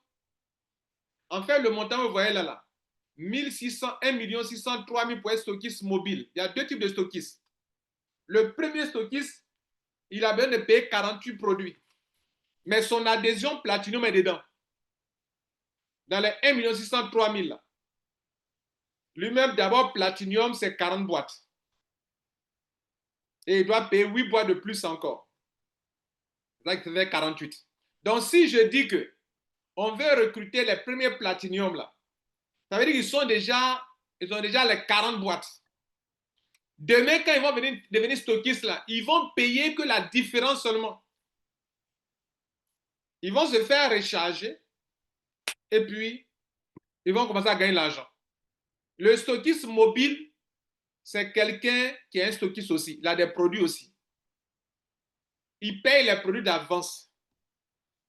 en fait, le montant, vous voyez là, 1600, 1 603 000 pour être stockiste mobile. Il y a 2 types de stockistes. Le premier stockiste, il a besoin de payer 48 produits. Mais son adhésion platinium est dedans. Dans les 1 603 000 là. Lui-même, d'abord, platinium, c'est 40 boîtes. Et il doit payer 8 boîtes de plus encore. C'est ça qui fait 48. Donc, si je dis que on veut recruter les premiers platinium là, ça veut dire qu'ils ont déjà les 40 boîtes. Demain, quand ils vont devenir stockistes là, ils vont payer que la différence seulement. Ils vont se faire recharger et puis ils vont commencer à gagner l'argent. Le stockiste mobile, c'est quelqu'un qui est un stockiste aussi. Il a des produits aussi. Il paye les produits d'avance.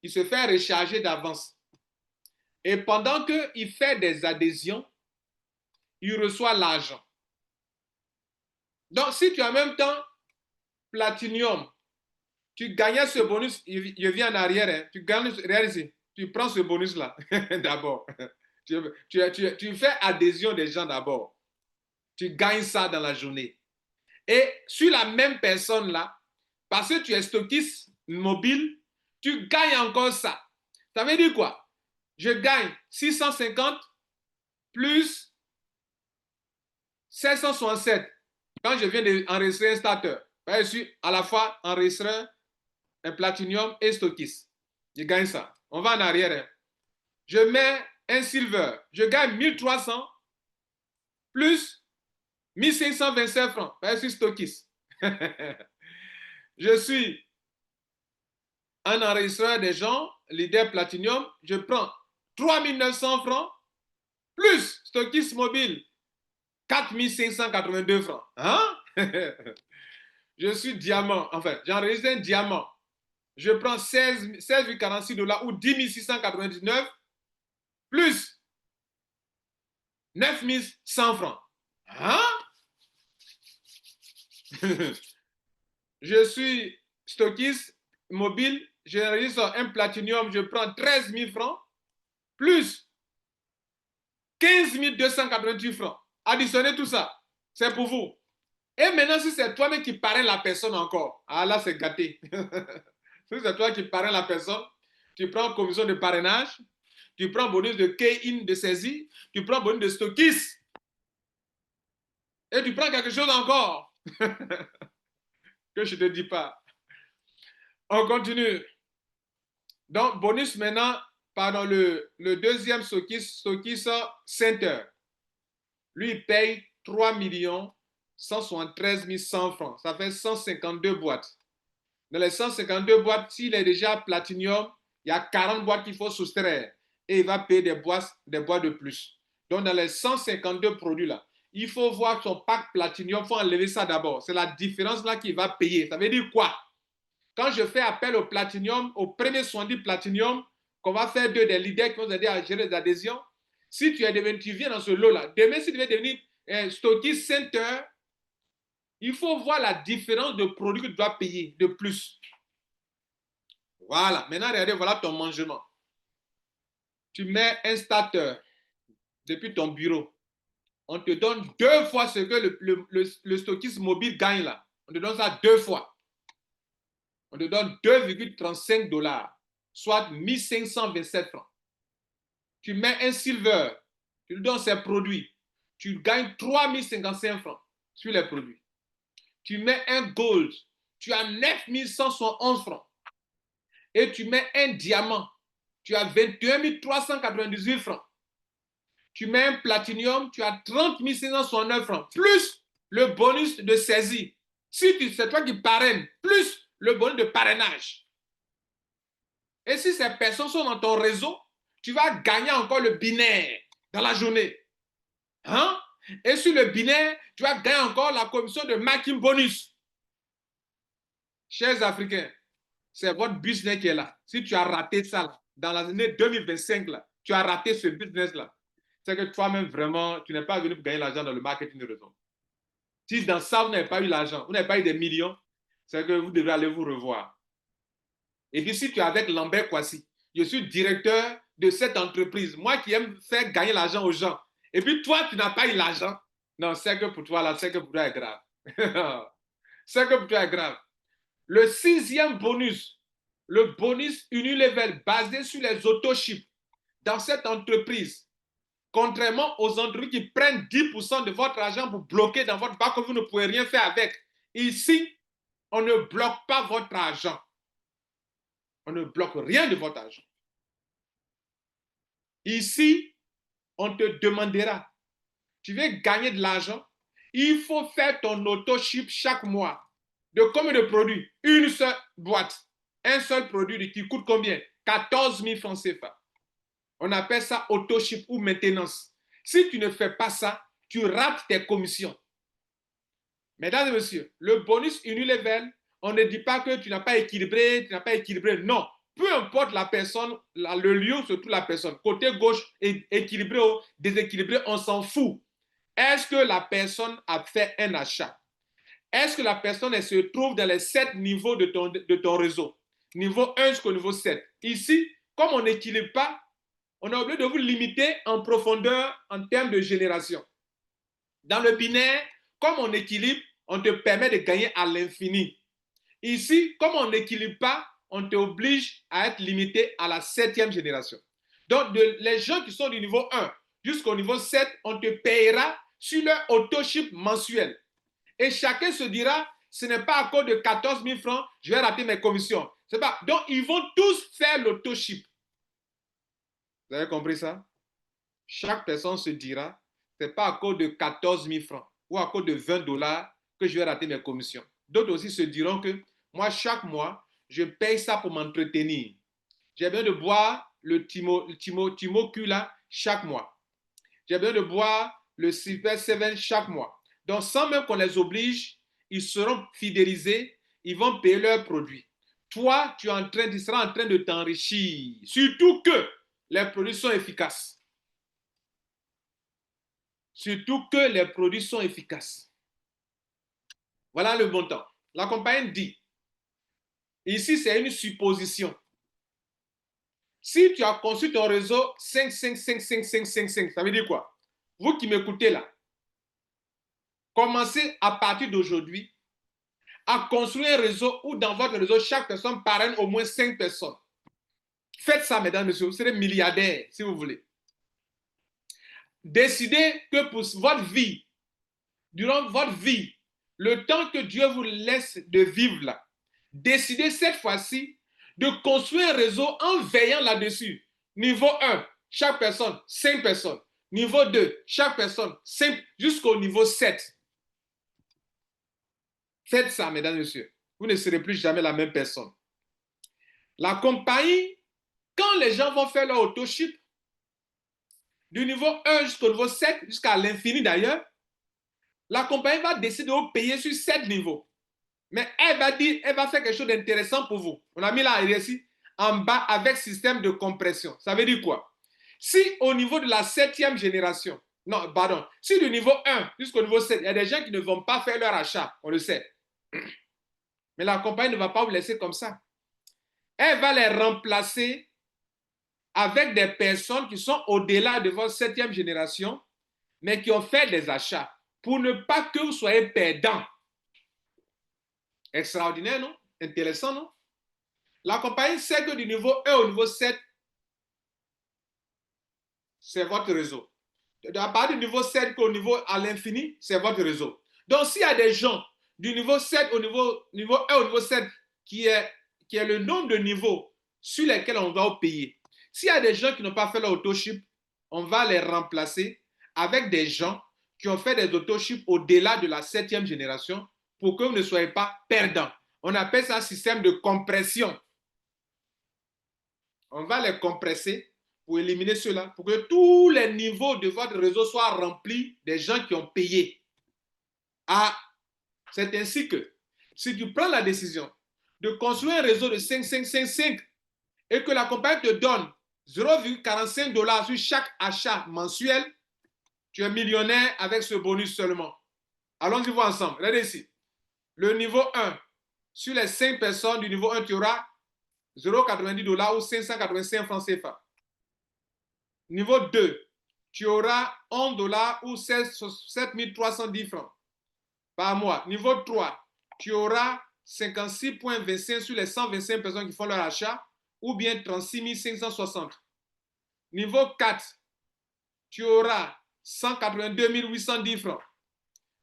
Il se fait recharger d'avance. Et pendant qu'il fait des adhésions, il reçoit l'argent. Donc, si tu as en même temps Platinium, tu gagnais ce bonus, je viens en arrière, hein, tu gagnes, regarde ici, tu prends ce bonus-là d'abord. Tu fais adhésion des gens d'abord. Tu gagnes ça dans la journée. Et sur la même personne-là, parce que tu es stockiste mobile, tu gagnes encore ça. Ça veut dire quoi? Je gagne 650 plus 767 quand je viens d'enregistrer un starter. Je suis à la fois enregistreur, un platinium et stockiste. Je gagne ça. On va en arrière. Hein. Je mets un silver. Je gagne 1300 plus 1527 francs. Je suis stockiste. Je suis un enregistreur des gens, leader platinium. Je prends 3900 francs plus stockiste mobile 4582 francs. Hein? Je suis diamant. Enfin, j'enregistre un diamant. Je prends 16,46 dollars ou 10 699 plus 9 100 francs. Hein? Je suis stockiste mobile. J'enregistre un platinium. Je prends 13 000 francs plus 15 288 francs. Additionnez tout ça. C'est pour vous. Et maintenant, si c'est toi-même qui parraine la personne encore, ah là, c'est gâté. Si c'est toi qui parraine la personne, tu prends commission de parrainage, tu prends bonus de K-in de saisie, tu prends bonus de stockiste, et tu prends quelque chose encore que je ne te dis pas. On continue. Donc, bonus maintenant, pardon, le deuxième stockiste Center. Lui, il paye 3 173 100 francs. Ça fait 152 boîtes. Dans les 152 boîtes, s'il est déjà platinium, il y a 40 boîtes qu'il faut soustraire. Et il va payer des boîtes de plus. Donc, dans les 152 produits-là, il faut voir son pack platinium, il faut enlever ça d'abord. C'est la différence là qu'il va payer. Ça veut dire quoi? Quand je fais appel au platinium, au premier 70 platinium, qu'on va faire des leaders qui vont aider à gérer les adhésions, si tu viens dans ce lot-là, demain, si tu veux devenir un stockist center, il faut voir la différence de produits que tu dois payer de plus. Voilà. Maintenant, regardez, voilà ton mangement. Tu mets un starter depuis ton bureau. On te donne 2 fois ce que le stockiste mobile gagne là. On te donne ça 2 fois. On te donne 2,35 dollars, soit 1527 francs. Tu mets un silver, tu lui donnes ses produits. Tu gagnes 3055 francs sur les produits. Tu mets un gold, tu as 9111 francs. et tu mets un diamant, tu as 21 398 francs. Tu mets un platinium, tu as 30 569 francs, plus le bonus de saisie. Si c'est toi qui parraines, plus le bonus de parrainage. Et si ces personnes sont dans ton réseau, tu vas gagner encore le binaire dans la journée. Hein? Et sur le binaire, tu vas gagner encore la commission de marketing bonus. Chers Africains, c'est votre business qui est là. Si tu as raté ça là, dans l'année 2025, là, tu as raté ce business-là, c'est que toi-même, vraiment, tu n'es pas venu pour gagner l'argent dans le marketing de réseau. Si dans ça, vous n'avez pas eu l'argent, vous n'avez pas eu des millions, c'est que vous devrez aller vous revoir. Et puis, si tu es avec Lambert Kwasi, je suis directeur de cette entreprise, moi qui aime faire gagner l'argent aux gens, et puis toi, tu n'as pas eu l'argent, non, c'est que pour toi, là, c'est que pour toi est grave. C'est que pour toi est grave. Le 6e bonus, le bonus Unilevel basé sur les auto-chips dans cette entreprise, contrairement aux entreprises qui prennent 10% de votre argent pour bloquer dans votre banque que vous ne pouvez rien faire avec. Ici, on ne bloque pas votre argent. On ne bloque rien de votre argent. Ici, on te demandera, tu veux gagner de l'argent, il faut faire ton auto-ship chaque mois. De combien de produits? Une seule boîte. Un seul produit qui coûte combien? 14 000 francs CFA. On appelle ça auto-ship ou maintenance. Si tu ne fais pas ça, tu rates tes commissions. Mesdames et messieurs, le bonus Unilevel, on ne dit pas que tu n'as pas équilibré, Non. Peu importe la personne, le lieu, surtout la personne, côté gauche, équilibré ou déséquilibré, on s'en fout. Est-ce que la personne a fait un achat? Est-ce que la personne se trouve dans les 7 niveaux de ton réseau? Niveau 1 jusqu'au niveau 7. Ici, comme on n'équilibre pas, on a oublié de vous limiter en profondeur en termes de génération. Dans le binaire, comme on équilibre, on te permet de gagner à l'infini. Ici, comme on n'équilibre pas, on t'oblige à être limité à la 7e génération. Donc, les gens qui sont du niveau 1 jusqu'au niveau 7, on te payera sur leur auto-ship mensuel. Et chacun se dira, ce n'est pas à cause de 14 000 francs, je vais rater mes commissions. C'est pas. Donc, ils vont tous faire l'auto-ship. Vous avez compris ça? Chaque personne se dira, ce n'est pas à cause de 14 000 francs ou à cause de 20 dollars que je vais rater mes commissions. D'autres aussi se diront que moi, chaque mois, je paye ça pour m'entretenir. J'ai besoin de boire le Timo là chaque mois. J'ai besoin de boire le Super 7 chaque mois. Donc, sans même qu'on les oblige, ils seront fidélisés, ils vont payer leurs produits. Toi, tu seras en train de t'enrichir. Surtout que les produits sont efficaces. Surtout que les produits sont efficaces. Voilà le montant. La compagnie dit, ici c'est une supposition. Si tu as conçu ton réseau 5, 5, 5, 5, 5, 5, 5, ça veut dire quoi? Vous qui m'écoutez là, commencez à partir d'aujourd'hui à construire un réseau où dans votre réseau, chaque personne parraine au moins 5 personnes. Faites ça, mesdames et messieurs, vous serez milliardaires si vous voulez. Décidez que pour votre vie, durant votre vie, le temps que Dieu vous laisse de vivre là, décidez cette fois-ci de construire un réseau en veillant là-dessus. Niveau 1, chaque personne, 5 personnes. Niveau 2, chaque personne, 5 jusqu'au niveau 7. Faites ça, mesdames et messieurs. Vous ne serez plus jamais la même personne. La compagnie, quand les gens vont faire leur auto-ship, du niveau 1 jusqu'au niveau 7, jusqu'à l'infini d'ailleurs, la compagnie va décider de vous payer sur 7 niveaux. Mais elle va faire quelque chose d'intéressant pour vous. On a mis là ici, en bas, avec système de compression. Ça veut dire quoi? Si au niveau de la 7e génération, non, pardon, si du niveau 1 jusqu'au niveau 7, il y a des gens qui ne vont pas faire leur achat, on le sait. Mais la compagnie ne va pas vous laisser comme ça. Elle va les remplacer avec des personnes qui sont au-delà de votre 7e génération, mais qui ont fait des achats pour ne pas que vous soyez perdants. Extraordinaire, non? Intéressant, non? La compagnie sait que du niveau 1 au niveau 7, c'est votre réseau. À partir du niveau 7 au niveau à l'infini, c'est votre réseau. Donc, s'il y a des gens du niveau 7 au niveau 1 au niveau 7 qui est le nombre de niveaux sur lesquels on va payer. S'il y a des gens qui n'ont pas fait leur autoship, on va les remplacer avec des gens qui ont fait des autoships au-delà de la 7e génération pour que vous ne soyez pas perdants. On appelle ça système de compression. On va les compresser pour éliminer cela, pour que tous les niveaux de votre réseau soient remplis des gens qui ont payé. Ah, c'est ainsi que si tu prends la décision de construire un réseau de 5 et que la compagnie te donne 0,45 $ sur chaque achat mensuel, tu es millionnaire avec ce bonus seulement. Allons-y voir ensemble. Regardez ici. Le niveau 1, sur les 5 personnes du niveau 1, tu auras 0,90 $ ou 585 francs CFA. Niveau 2, tu auras 11 $ ou 7 310 francs par mois. Niveau 3, tu auras 56,25 sur les 125 personnes qui font leur achat ou bien 36 560. Niveau 4, tu auras 182 810 francs.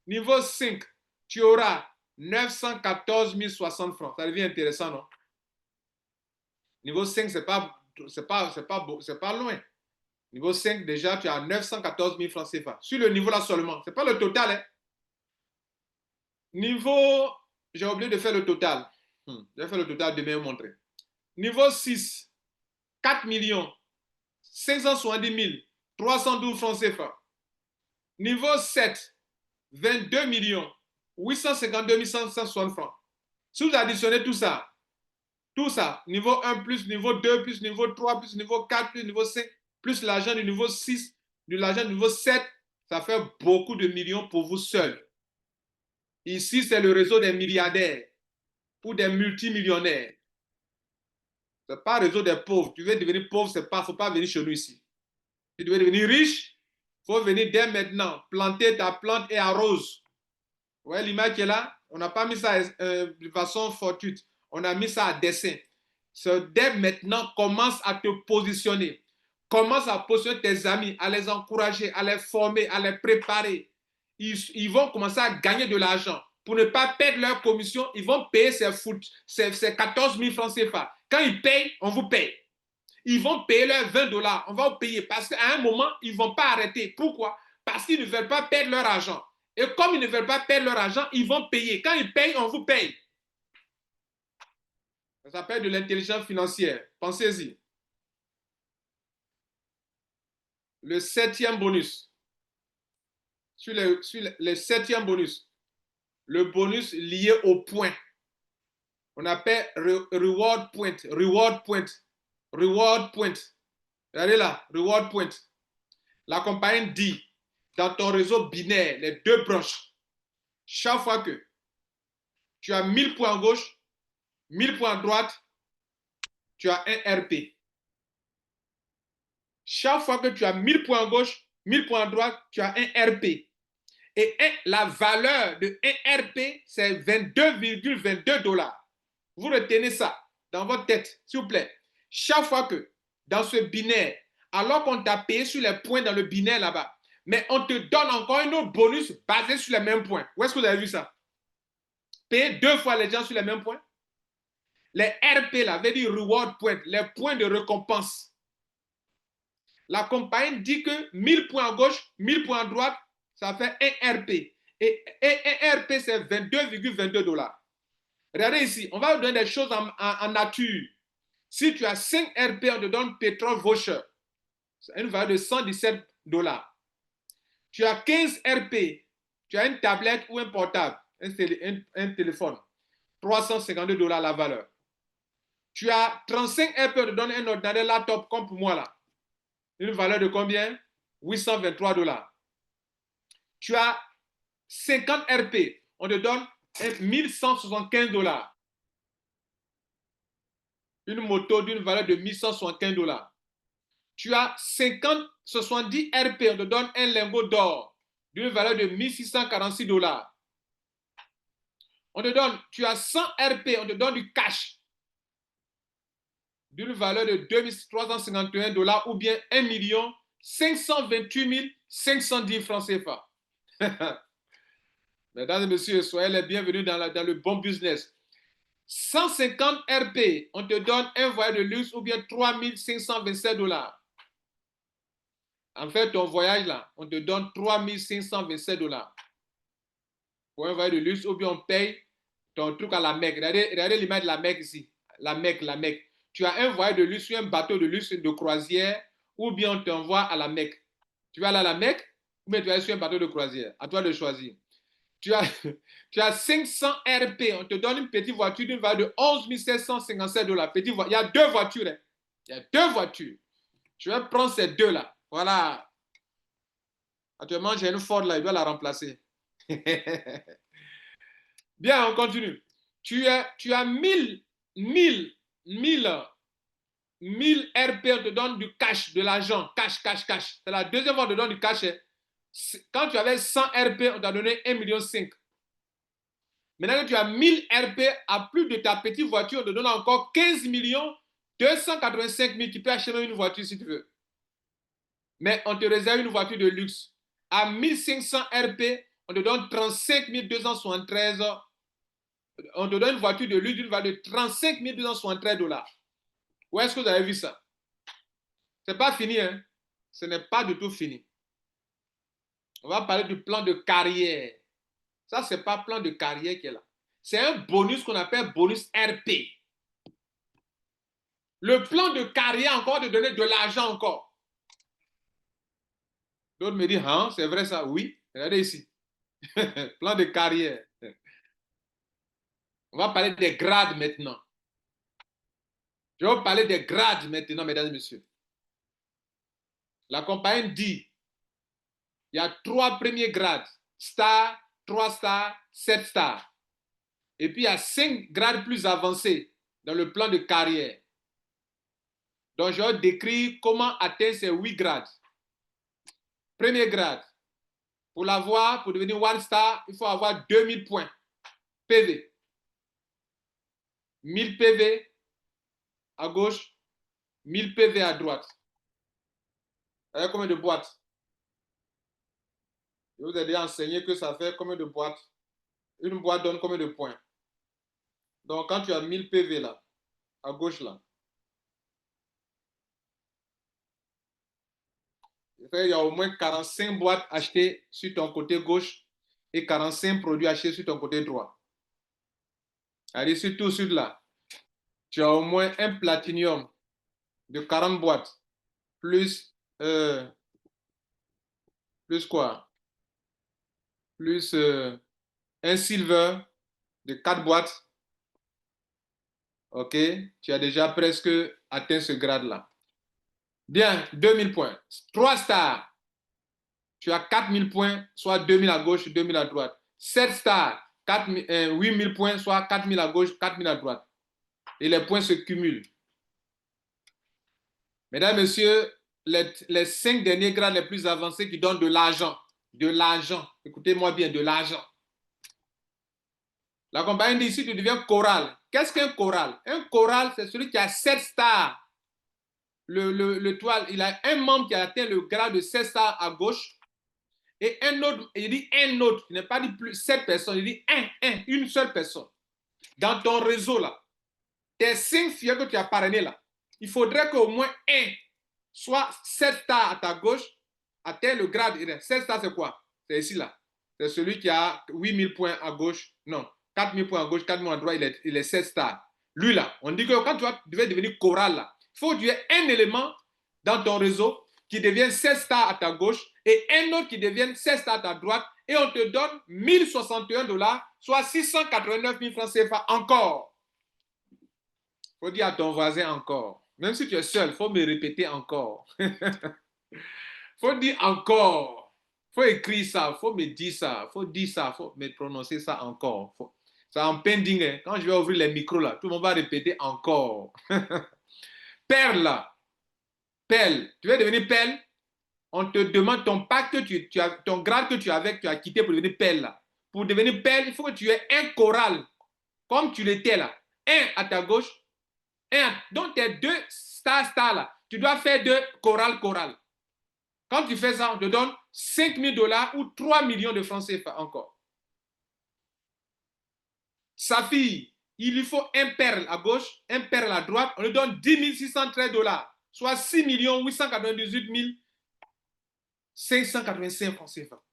Niveau 5, tu auras 914 060 francs. Ça devient intéressant, non? Niveau 5, c'est pas loin. Niveau 5, déjà, tu as 914 000 francs CFA. Sur le niveau là seulement. Ce n'est pas le total. Hein? Niveau, j'ai oublié de faire le total. Je vais faire le total demain vous montrer. Niveau 6, 4 570 312 francs CFA. Niveau 7, 22 852 160 francs. Si vous additionnez tout ça, niveau 1 plus niveau 2 plus niveau 3 plus niveau 4 plus niveau 5, plus l'argent du niveau 6, de l'argent du niveau 7, ça fait beaucoup de millions pour vous seul. Ici, c'est le réseau des milliardaires ou des multimillionnaires. Ce n'est pas le réseau des pauvres. Tu veux devenir pauvre, il ne faut pas venir chez nous ici. Tu veux devenir riche, il faut venir dès maintenant, planter ta plante et arrose. Vous voyez l'image qui est là? On n'a pas mis ça de façon fortuite. On a mis ça à dessin. Dès maintenant, commence à te positionner. Commence à positionner tes amis, à les encourager, à les former, à les préparer. Ils vont commencer à gagner de l'argent. Pour ne pas perdre leur commission, ils vont payer ces 14 000 francs CFA. Quand ils payent, on vous paye. Ils vont payer leurs 20 $. On va vous payer parce qu'à un moment, ils ne vont pas arrêter. Pourquoi? Parce qu'ils ne veulent pas perdre leur argent. Et comme ils ne veulent pas perdre leur argent, ils vont payer. Quand ils payent, on vous paye. Ça s'appelle de l'intelligence financière. Pensez-y. Le 7e bonus. Sur le 7e bonus. Le bonus lié au point. On appelle reward point. Reward point. Reward point. Regardez là. Reward point. La compagnie dit dans ton réseau binaire, les 2 branches, chaque fois que tu as 1000 points à gauche, 1000 points à droite, tu as un RP. Chaque fois que tu as 1000 points à gauche, 1000 points à droite, tu as un RP. Et la valeur de 1 RP, c'est 22,22 $. Vous retenez ça dans votre tête, s'il vous plaît. Chaque fois que dans ce binaire, alors qu'on t'a payé sur les points dans le binaire là-bas, mais on te donne encore un autre bonus basé sur les mêmes points. Où est-ce que vous avez vu ça? Payer 2 fois les gens sur les mêmes points? Les RP, là, veut dire reward point, les points de récompense. La compagnie dit que 1000 points à gauche, 1000 points à droite, ça fait 1 RP. Et 1 RP, c'est 22,22 $. Regardez ici, on va vous donner des choses en nature. Si tu as 5 RP, on te donne pétrole voucher. C'est une valeur de 117 $. Tu as 15 RP, tu as une tablette ou un portable, un téléphone. 352 $ la valeur. Tu as 35 RP, on te donne un ordinateur laptop comme pour moi là. Une valeur de combien? 823 $. Tu as 50 RP, on te donne 1175 $. Une moto d'une valeur de 1175 $. Tu as 70 RP, on te donne un lingot d'or d'une valeur de 1646 $. On te donne, tu as 100 RP, on te donne du cash d'une valeur de 2351 $ ou bien 1 528 510 francs CFA. Mesdames et messieurs, soyez les bienvenus dans le bon business. 150 RP, on te donne un voyage de luxe ou bien 3527 $. En fait, ton voyage là, on te donne 3527 $ pour un voyage de luxe ou bien on paye ton truc à la Mecque. Regardez l'image de la Mecque ici. La Mecque, la Mecque. Tu as un voyage de luxe sur un bateau de luxe de croisière ou bien on t'envoie à la Mecque. Tu vas aller à la Mecque ou bien tu vas aller sur un bateau de croisière. À toi de choisir. Tu as, tu as 500 RP. On te donne une petite voiture d'une valeur de 11 757 $. Il y a deux voitures. Hein. Il y a deux voitures. Je vais prendre ces deux-là. Voilà. Actuellement, j'ai une Ford là. Il doit la remplacer. Bien, on continue. Tu as 1000 RP, on te donne du cash, de l'argent. Cash, cash, cash. C'est la deuxième fois qu'on te donne du cash. Quand tu avais 100 RP, on t'a donné 1,5 million. Maintenant que tu as 1000 RP, à plus de ta petite voiture, on te donne encore 15 285 000. Tu peux acheter une voiture si tu veux. Mais on te réserve une voiture de luxe. À 1500 RP, on te donne 35 273. On te donne une voiture de luxe d'une valeur de 35 273 $. Où est-ce que vous avez vu ça? Ce n'est pas fini, hein? Ce n'est pas du tout fini. On va parler du plan de carrière. Ça, ce n'est pas plan de carrière qui est là. C'est un bonus qu'on appelle bonus RP. Le plan de carrière encore de donner de l'argent encore. D'autres me disent, hein, c'est vrai ça? Oui, regardez ici. Plan de carrière. On va parler des grades maintenant. Je vais vous parler des grades maintenant, mesdames et messieurs. La compagnie dit, il y a 3 premiers grades. Star, 3 stars, 7 stars. Et puis, il y a 5 grades plus avancés dans le plan de carrière. Donc, je vais décrire comment atteindre ces 8 grades. Premier grade. Pour l'avoir, pour devenir 1 star, il faut avoir 2000 points. PV. 1000 PV à gauche, 1000 PV à droite. Vous savez combien de boîtes? Je vous ai déjà enseigné que ça fait combien de boîtes? Une boîte donne combien de points? Donc, quand tu as 1000 PV là, à gauche là, il y a au moins 45 boîtes achetées sur ton côté gauche et 45 produits achetés sur ton côté droit. Allez, sur tout sur là, tu as au moins un platinium de 40 boîtes, plus quoi? Plus un silver de 4 boîtes. OK? Tu as déjà presque atteint ce grade-là. Bien, 2000 points. 3 stars. Tu as 4000 points, soit 2000 à gauche, 2000 à droite. 7 stars, 8000 points, soit 4000 à gauche, 4000 à droite. Et les points se cumulent. Mesdames, Messieurs, les 5 derniers grades les plus avancés qui donnent de l'argent. De l'argent. Écoutez-moi bien, de l'argent. La compagnie dit ici, tu deviens choral. Qu'est-ce qu'un choral? Un choral, c'est celui qui a 7 stars. Le toile, il a un membre qui a atteint le grade de 7 stars à gauche. Et un autre, il dit un autre, il n'a pas dit plus 7 personnes, il dit une seule personne. Dans ton réseau là, tes 5 filles que tu as parrainées là, il faudrait qu'au moins un soit 7 stars à ta gauche, atteint le grade. 7 stars, c'est quoi? C'est ici là. C'est celui qui a 8000 points à gauche. Non, 4000 points à gauche, 4000 à droite, il est 7 stars. Lui là, on dit que quand tu devais devenir choral là, il faut que tu aies un élément dans ton réseau qui devient 16 stars à ta gauche et un autre qui devient 16 stars à ta droite et on te donne 1061 $, soit 689 000 francs CFA encore. Il faut dire à ton voisin encore. Même si tu es seul, il faut me répéter encore. Il faut dire encore. Il faut écrire ça, il faut me dire ça, il faut dire ça, il faut me prononcer ça encore. C'est en pending. Hein. Quand je vais ouvrir les micros là, tout le monde va répéter encore. Perle là. Perle. Tu veux devenir perle? On te demande ton pack que tu as, ton grade que tu avais, tu as quitté pour devenir perle là. Pour devenir perle, il faut que tu aies un choral, comme tu l'étais là. Un à ta gauche, donc tes 2 stars là, tu dois faire 2 choral. Quand tu fais ça, on te donne 5 000 $ ou 3 millions de francs CFA encore. Saphir, il lui faut un perle à gauche, un perle à droite, on lui donne 10 613 $, soit 6 898 585 francs CFA.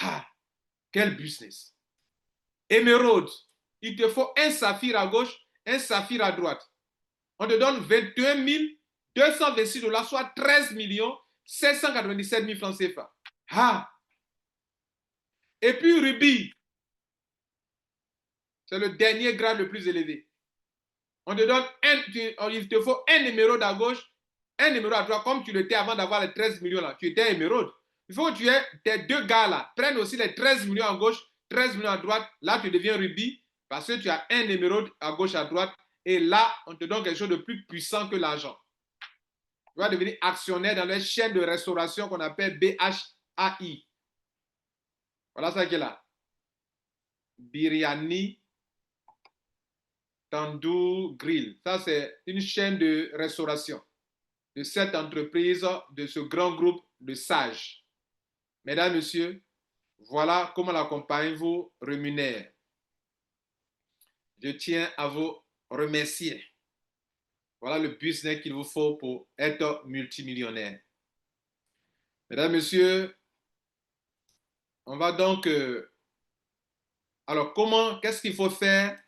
Ah, quel business. Émeraude, il te faut un saphir à gauche, un saphir à droite. On te donne 21 226 $, soit 13 797 000 francs CFA. Ah. Et puis rubis, c'est le dernier grade le plus élevé. On te donne il te faut un émeraude à gauche, un émeraude à droite, comme tu l'étais avant d'avoir les 13 millions là. Tu étais émeraude. Il faut que tu aies tes deux gars là. Prennent aussi les 13 millions à gauche, 13 millions à droite. Là, tu deviens rubis parce que tu as un émeraude à gauche, à droite. Et là, on te donne quelque chose de plus puissant que l'argent. Tu vas devenir actionnaire dans les chaînes de restauration qu'on appelle BHAI. Voilà ça qui est là. Biryani Tandoor Grill. Ça, c'est une chaîne de restauration de cette entreprise, de ce grand groupe de sages. Mesdames, Messieurs, voilà comment la compagnie vous rémunère. Je tiens à vous remercier. Voilà le business qu'il vous faut pour être multimillionnaire. Mesdames, Messieurs, on va donc... alors, qu'est-ce qu'il faut faire?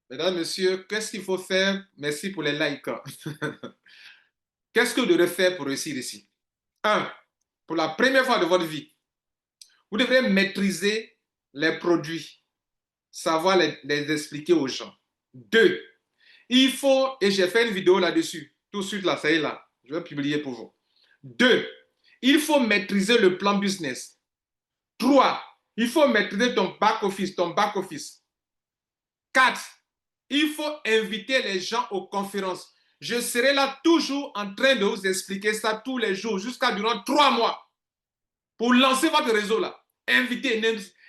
Mesdames, Messieurs, qu'est-ce qu'il faut faire? Merci pour les likes. Qu'est-ce que vous devez faire pour réussir ici? Un, pour la première fois de votre vie, vous devrez maîtriser les produits, savoir les expliquer aux gens. Deux, il faut, et j'ai fait une vidéo là-dessus, tout de suite là, ça y est là, je vais publier pour vous. Deux, il faut maîtriser le plan business. Trois, il faut maîtriser ton back-office. Quatre, il faut inviter les gens aux conférences. Je serai là toujours en train de vous expliquer ça tous les jours, jusqu'à durant 3 mois. Pour lancer votre réseau là, invitez,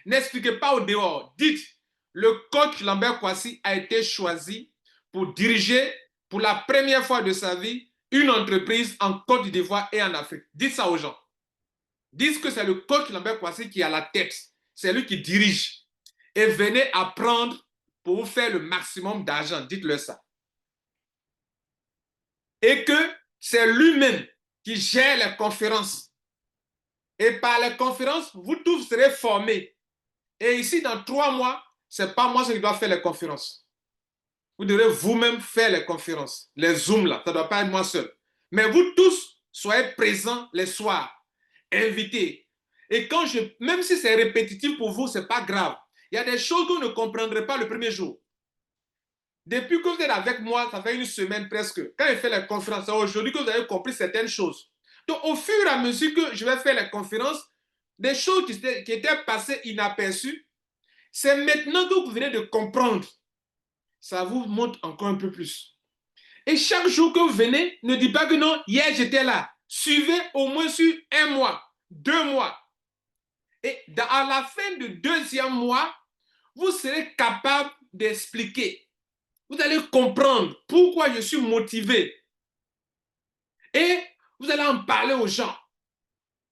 n'expliquez pas au dehors. Dites, le coach Lambert Kouassi a été choisi pour diriger pour la première fois de sa vie une entreprise en Côte d'Ivoire et en Afrique. Dites ça aux gens. Dites que c'est le coach Lambert Kouassi qui a la tête. C'est lui qui dirige. Et venez apprendre pour vous faire le maximum d'argent. Dites-le ça. Et que c'est lui-même qui gère les conférences. Et par les conférences, vous tous serez formés. Et ici, dans 3 mois, ce n'est pas moi qui dois faire les conférences. Vous devrez vous-même faire les conférences. Les Zooms, là, ça ne doit pas être moi seul. Mais vous tous, soyez présents les soirs, invités. Et même si c'est répétitif pour vous, ce n'est pas grave. Il y a des choses que vous ne comprendrez pas le premier jour. Depuis que vous êtes avec moi, ça fait une semaine presque. Quand je fais les conférences, c'est aujourd'hui que vous avez compris certaines choses. Donc, au fur et à mesure que je vais faire les conférences, des choses qui étaient passées inaperçues, c'est maintenant que vous venez de comprendre. Ça vous montre encore un peu plus. Et chaque jour que vous venez, ne dites pas que non, hier j'étais là. Suivez au moins sur 1 mois, 2 mois. Et à la fin du 2e mois, vous serez capable d'expliquer. Vous allez comprendre pourquoi je suis motivé. Et vous allez en parler aux gens.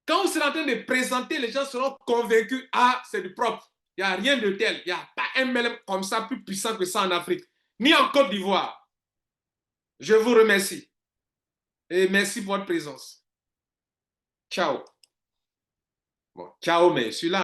Quand vous serez en train de présenter, les gens seront convaincus, ah, c'est du propre. Il n'y a rien de tel. Il n'y a pas un MLM comme ça plus puissant que ça en Afrique, ni en Côte d'Ivoire. Je vous remercie. Et merci pour votre présence. Ciao. Bon, ciao, mais celui-là.